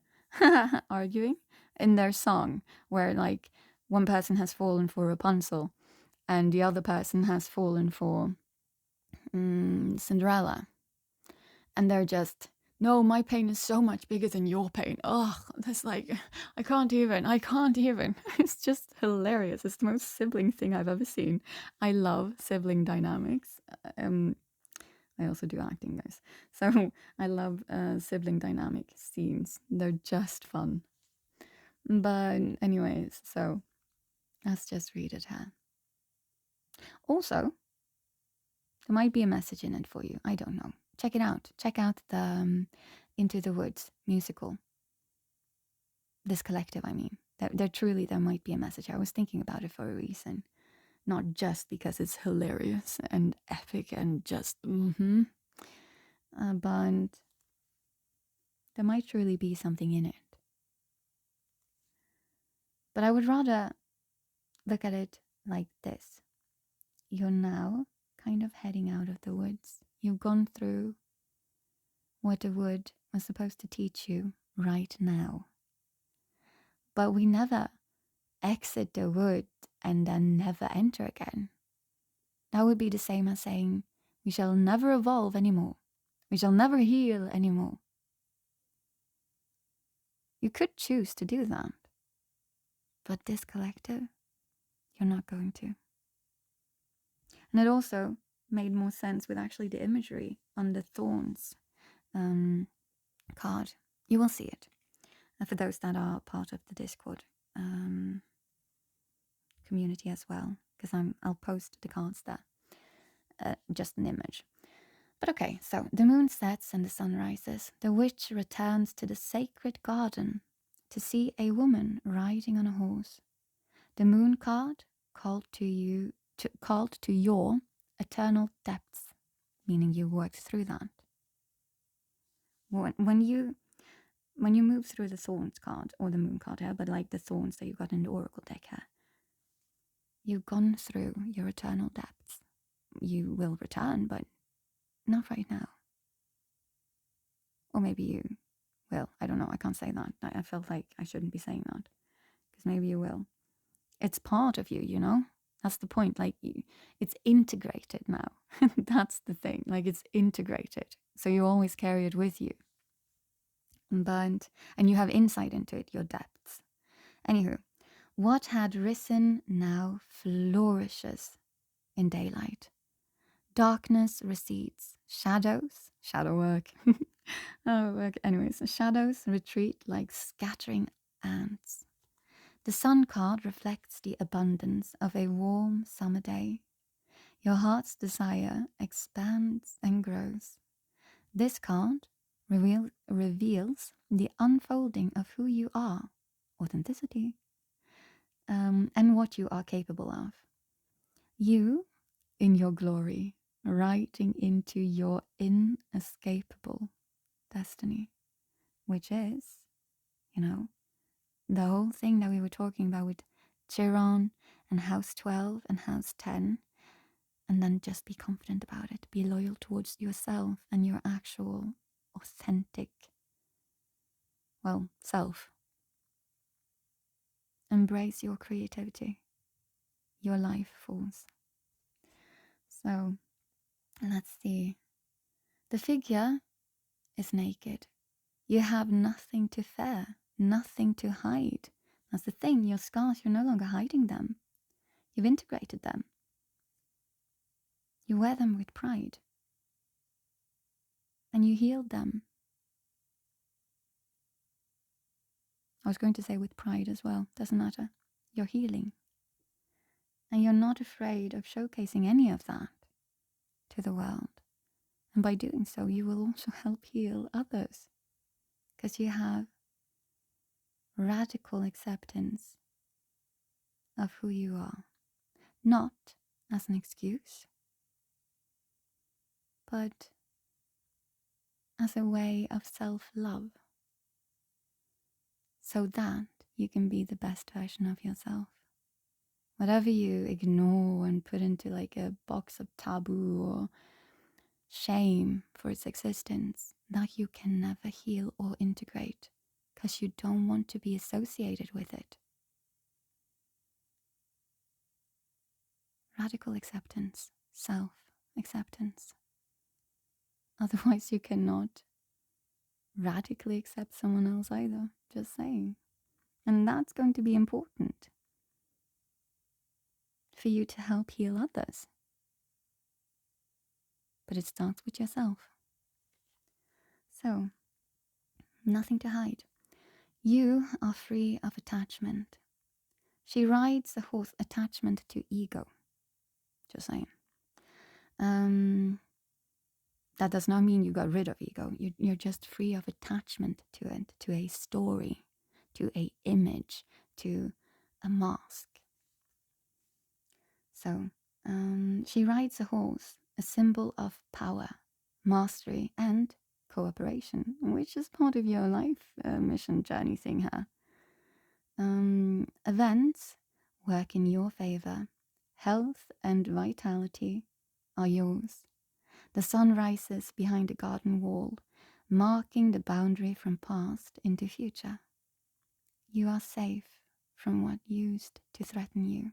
arguing in their song, where like one person has fallen for Rapunzel and the other person has fallen for Cinderella. And they're just, no, my pain is so much bigger than your pain. Oh, that's like, I can't even. It's just hilarious. It's the most sibling thing I've ever seen. I love sibling dynamics. I also do acting, guys. So I love sibling dynamic scenes. They're just fun. But anyways, so let's just read it here. Also, there might be a message in it for you. I don't know. Check it out. Check out the Into the Woods musical. This collective, I mean. There might be a message. I was thinking about it for a reason. Not just because it's hilarious and epic and just, but there might truly be something in it. But I would rather look at it like this. You're now kind of heading out of the woods. You've gone through what the wood was supposed to teach you right now. But we never exit the wood and then never enter again. That would be the same as saying, we shall never evolve anymore. We shall never heal anymore. You could choose to do that. But this collective, you're not going to. And it also made more sense with actually the imagery on the thorns card. You will see it. And for those that are part of the Discord community as well, because I'll post the cards there. Just an image. But okay, so the moon sets and the sun rises. The witch returns to the sacred garden to see a woman riding on a horse. The moon card called to called to your eternal depths, meaning you worked through that. When you move through the Thorns card, or the Moon card here, but like the Thorns that you got in the Oracle deck here, you've gone through your eternal depths. You will return, but not right now. Or maybe you will. I don't know. I can't say that. I felt like I shouldn't be saying that. Because maybe you will. It's part of you, you know? That's the point. Like, it's integrated now. That's the thing. Like, it's integrated. So you always carry it with you. And you have insight into it, your depths. Anywho, what had risen now flourishes in daylight. Darkness recedes. Shadow work. Anyways, shadows retreat like scattering ants. The sun card reflects the abundance of a warm summer day. Your heart's desire expands and grows. This card reveals the unfolding of who you are, authenticity, and what you are capable of. You, in your glory, writing into your inescapable destiny, which is, the whole thing that we were talking about with Chiron and House 12 and House 10, and then just be confident about it. Be loyal towards yourself and your actual, authentic, self. Embrace your creativity, your life force. So, let's see. The figure is naked. You have nothing to fear, nothing to hide. That's the thing, your scars, you're no longer hiding them. You've integrated them. You wear them with pride. And you healed them. I was going to say with pride as well, doesn't matter. You're healing. And you're not afraid of showcasing any of that to the world. And by doing so, you will also help heal others. Because you have radical acceptance of who you are. Not as an excuse, but as a way of self-love. So that you can be the best version of yourself. Whatever you ignore and put into like a box of taboo or shame for its existence, that you can never heal or integrate because you don't want to be associated with it. Radical acceptance, self-acceptance. Otherwise you cannot radically accept someone else either, just saying. And that's going to be important for you to help heal others. But it starts with yourself. So, nothing to hide. You are free of attachment. She rides the horse attachment to ego. Just saying. That does not mean you got rid of ego. You're just free of attachment to it, to a story, to a image, to a mask. So, she rides a horse, a symbol of power, mastery, and cooperation, which is part of your life mission journey thing here. Events work in your favor. Health and vitality are yours. The sun rises behind a garden wall, marking the boundary from past into future. You are safe from what used to threaten you.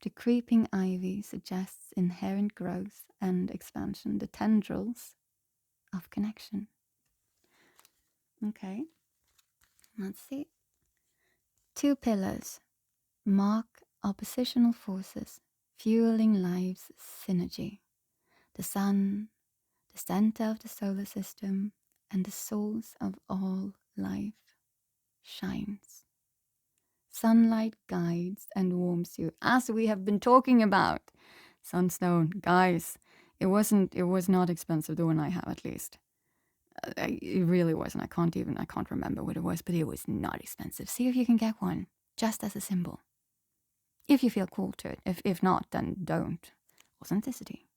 The creeping ivy suggests inherent growth and expansion, the tendrils of connection. Okay, let's see. 2 pillars mark oppositional forces, fueling life's synergy. The sun, the center of the solar system, and the source of all life, shines. Sunlight guides and warms you, as we have been talking about. Sunstone, guys, it was not expensive, the one I have at least. It really wasn't. I can't remember what it was, but it was not expensive. See if you can get one, just as a symbol. If you feel called to it. If not, then don't. Authenticity.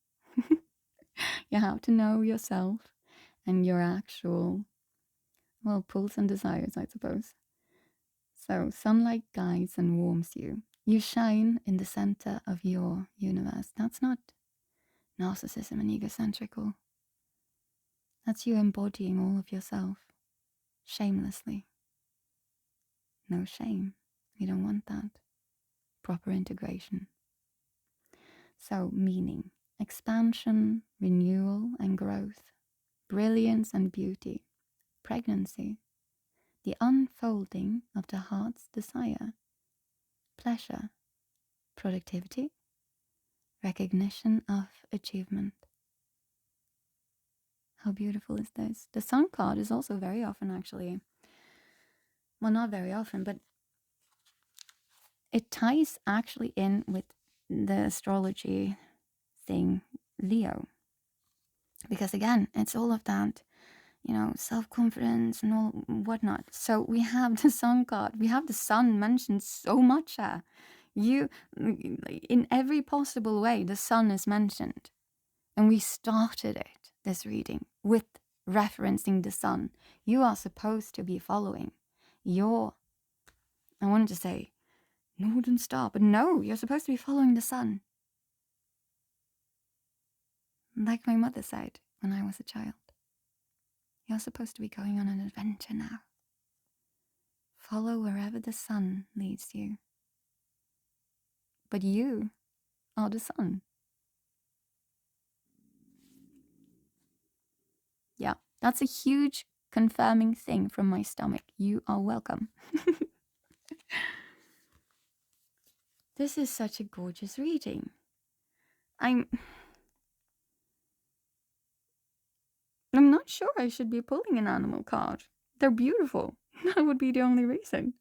You have to know yourself and your actual, well, pulls and desires, I suppose. So sunlight guides and warms you. You shine in the center of your universe. That's not narcissism and egocentrical. That's you embodying all of yourself shamelessly. No shame. We don't want that. Proper integration. So, meaning, expansion, renewal, and growth, brilliance and beauty, pregnancy, the unfolding of the heart's desire, pleasure, productivity, recognition of achievement. How beautiful is this? The sun card is also very often, actually, well, not very often, but it ties actually in with the astrology thing, Leo. Because again, it's all of that, self-confidence and all whatnot. So we have the sun card. We have the sun mentioned so much here. In every possible way, the sun is mentioned. And we started this reading, with referencing the sun. You are supposed to be following I wanted to say northern star, but no, you're supposed to be following the sun. Like my mother said when I was a child. You're supposed to be going on an adventure now. Follow wherever the sun leads you. But you are the sun. Yeah, that's a huge confirming thing from my stomach. You are welcome. This is such a gorgeous reading. I'm not sure I should be pulling an animal card. They're beautiful. That would be the only reason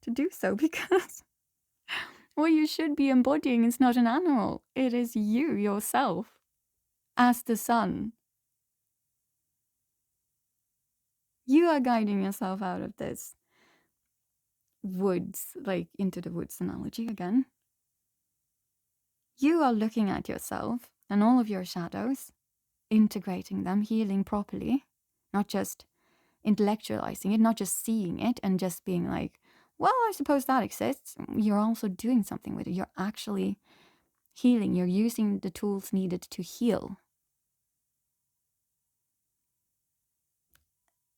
to do so, because what you should be embodying is not an animal. It is you, yourself, as the sun. You are guiding yourself out of this woods, like into the woods analogy again. You are looking at yourself and all of your shadows, integrating them, healing properly, not just intellectualizing it, not just seeing it and just being like, well, I suppose that exists. You're also doing something with it. You're actually healing. You're using the tools needed to heal.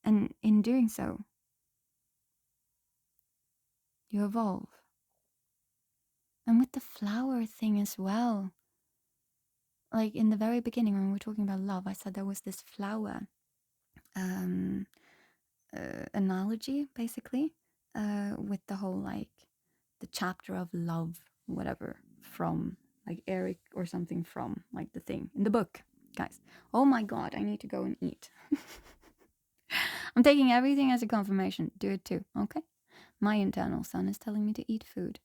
And in doing so, you evolve. And with the flower thing as well, like in the very beginning when we were talking about love, I said there was this flower analogy, basically, with the whole, like, the chapter of love, whatever, from, like, Eric or something, from, like, the thing in the book, guys. Oh my god, I need to go and eat. I'm taking everything as a confirmation. Do it too, okay? My internal son is telling me to eat food.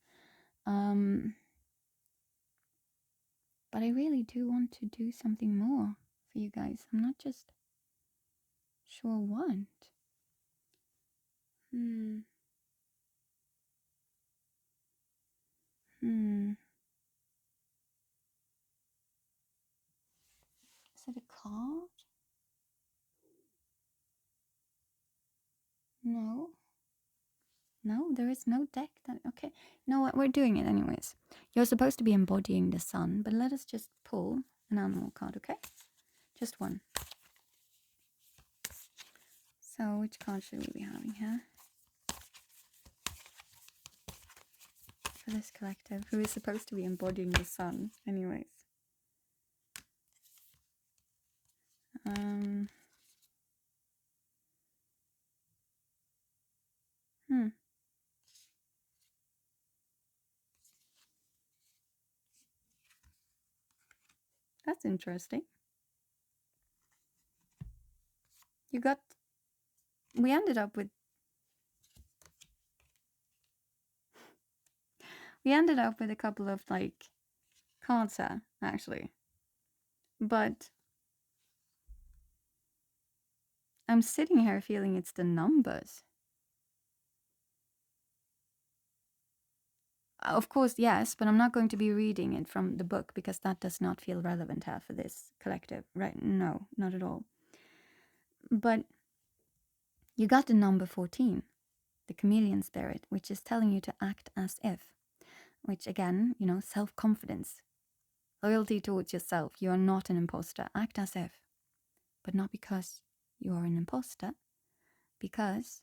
But I really do want to do something more for you guys. I'm not just sure what. Is it a card? No. No, there is no deck. Okay. You know what? We're doing it anyways. You're supposed to be embodying the sun, but let us just pull an animal card, okay? Just one. So, which card should we be having here? For this collective, who is supposed to be embodying the sun, anyways. That's interesting. We ended up with a couple of, like, cards here, actually. But I'm sitting here feeling it's the numbers. Of course, yes, but I'm not going to be reading it from the book because that does not feel relevant here for this collective, right? No, not at all. But you got the number 14, the chameleon spirit, which is telling you to act as if, which again, self confidence, loyalty towards yourself. You are not an imposter. Act as if, but not because you are an imposter, because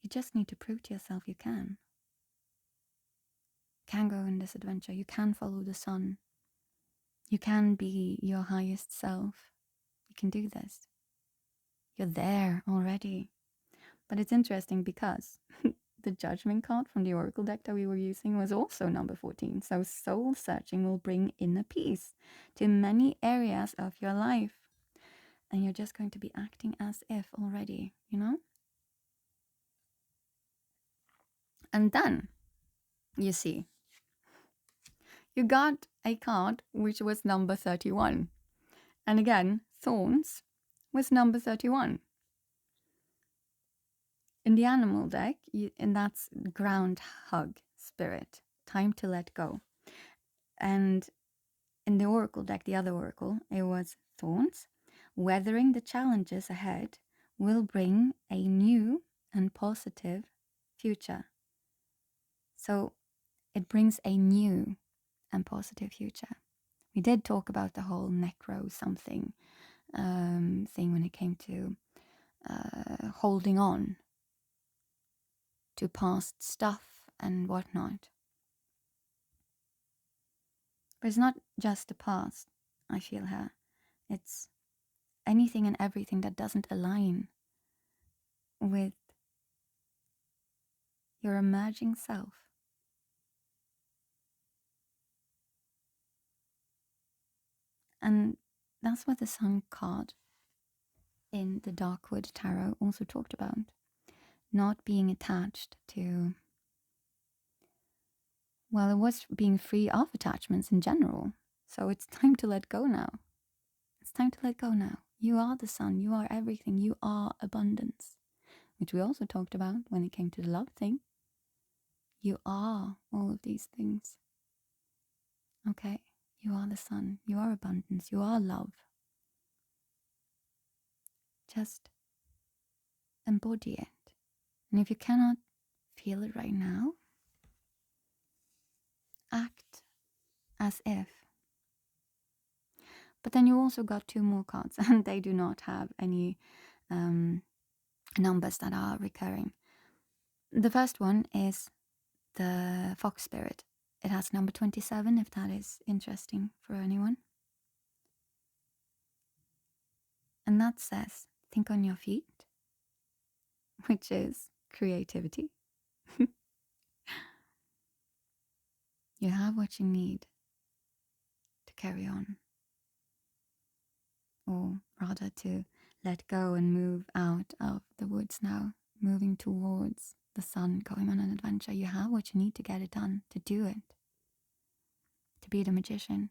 you just need to prove to yourself you can. You can go in this adventure. You can follow the sun. You can be your highest self. You can do this. You're there already. But it's interesting because the judgment card from the oracle deck that we were using was also number 14. So soul searching will bring inner peace to many areas of your life. And you're just going to be acting as if already, And then, you see, you got a card which was number 31. And again, thorns was number 31. In the animal deck, and that's groundhog spirit, time to let go. And in the oracle deck, the other oracle, it was thorns. Weathering the challenges ahead will bring a new and positive future. So it brings a new and positive future. We did talk about the whole necro something thing when it came to holding on to past stuff and whatnot. But it's not just the past, I feel here. It's anything and everything that doesn't align with your emerging self. And that's what the Sun card in the Darkwood Tarot also talked about. Not being attached to, well, it was being free of attachments in general. So it's time to let go now. It's time to let go now. You are the sun. You are everything. You are abundance, which we also talked about when it came to the love thing. You are all of these things. Okay? You are the sun. You are abundance. You are love. Just embody it. And if you cannot feel it right now, act as if. But then you also got 2 more cards, and they do not have any numbers that are recurring. The first one is the fox spirit. It has number 27, if that is interesting for anyone. And that says, think on your feet, which is creativity. You have what you need to carry on. Or rather to let go and move out of the woods now, moving towards the sun, going on an adventure. You have what you need to get it done, to do it, to be the magician.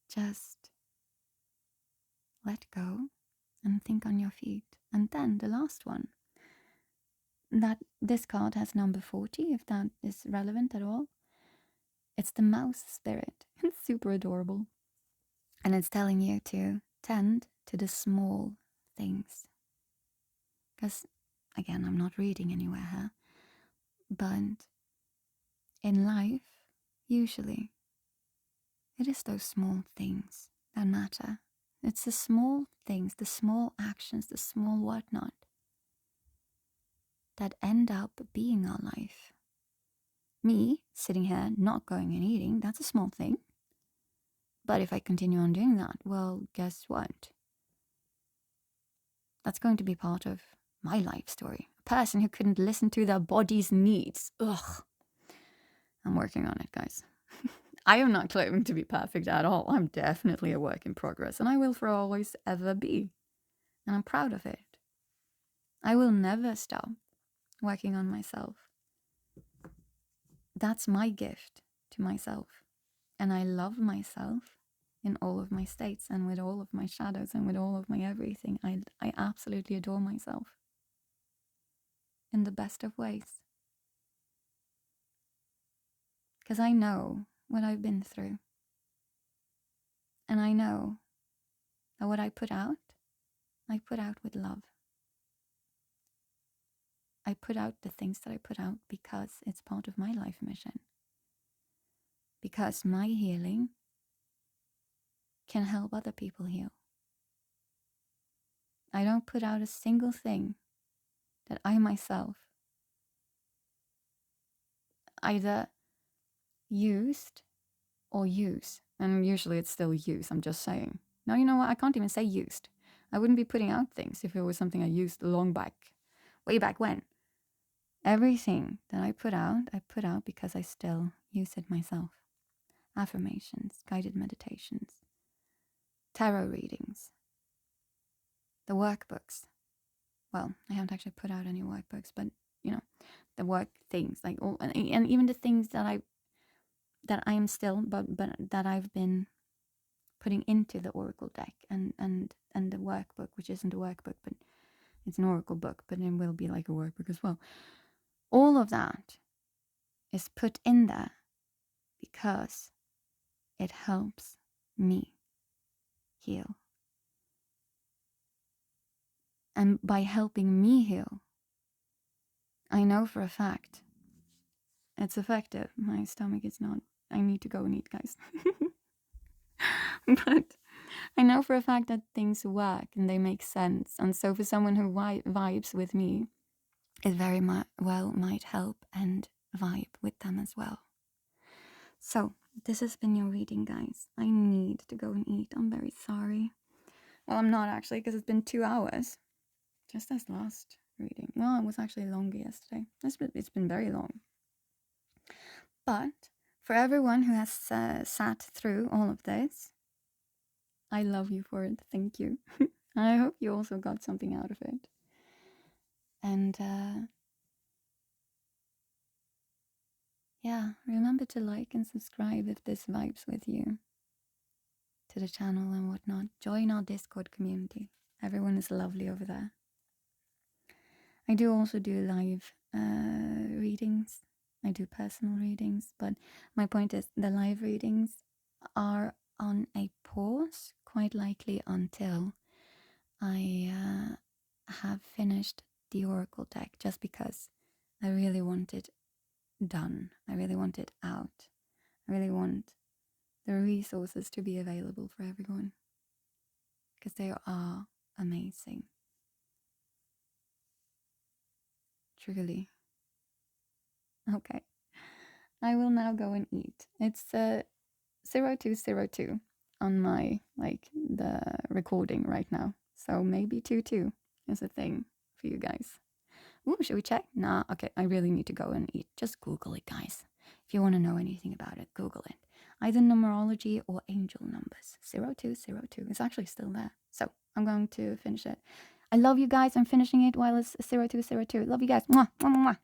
Just let go and think on your feet. And then the last one, that this card has number 40, if that is relevant at all. It's the mouse spirit. It's super adorable. And it's telling you to tend to the small things. Because, again, I'm not reading anywhere here. But in life, usually, it is those small things that matter. It's the small things, the small actions, the small whatnot that end up being our life. Me sitting here not going and eating, that's a small thing. But if I continue on doing that, well, guess what? That's going to be part of my life story. A person who couldn't listen to their body's needs. Ugh. I'm working on it, guys. I am not claiming to be perfect at all. I'm definitely a work in progress, and I will for always ever be. And I'm proud of it. I will never stop working on myself. That's my gift to myself. And I love myself in all of my states and with all of my shadows and with all of my everything. I absolutely adore myself. in the best of ways. Because I know what I've been through. And I know that what I put out with love. I put out the things that I put out because it's part of my life mission. Because my healing can help other people heal. I don't put out a single thing that I myself either used or use. And usually it's still use, I'm just saying. No, you know what? I can't even say used. I wouldn't be putting out things if it was something I used way back when. Everything that I put out because I still use it myself. Affirmations, guided meditations, tarot readings, the workbooks. Well, I haven't actually put out any workbooks, but you know, the work things like all, and even the things that I am still, but that I've been putting into the oracle deck and the workbook, which isn't a workbook, but it's an oracle book, but it will be like a workbook as well. All of that is put in there because it helps me heal. And by helping me heal, I know for a fact it's effective. My stomach is not. I need to go and eat, guys. But I know for a fact that things work and they make sense. And so for someone who vibes with me, it very well might help and vibe with them as well. So this has been your reading, guys. I need to go and eat. I'm very sorry. Well, I'm not actually, because it's been 2 hours. Just as last reading. Well, it was actually longer yesterday. It's been very long. But for everyone who has sat through all of this, I love you for it. Thank you. I hope you also got something out of it. And yeah, remember to like and subscribe if this vibes with you to the channel and whatnot. Join our Discord community. Everyone is lovely over there. I do also do live readings. I do personal readings, but my point is the live readings are on a pause, quite likely until I have finished the oracle deck, just because I really want it done. I really want it out. I really want the resources to be available for everyone, because they are amazing. Truly. Okay. I will now go and eat. It's 0202 on my, the recording right now. So maybe 22 is a thing for you guys. Ooh, should we check? Nah, okay, I really need to go and eat. Just Google it, guys. If you want to know anything about it, Google it. Either numerology or angel numbers. 0202. It's actually still there. So I'm going to finish it. I love you guys. I'm finishing it while it's 0202. Love you guys. Mwah, mwah, mwah.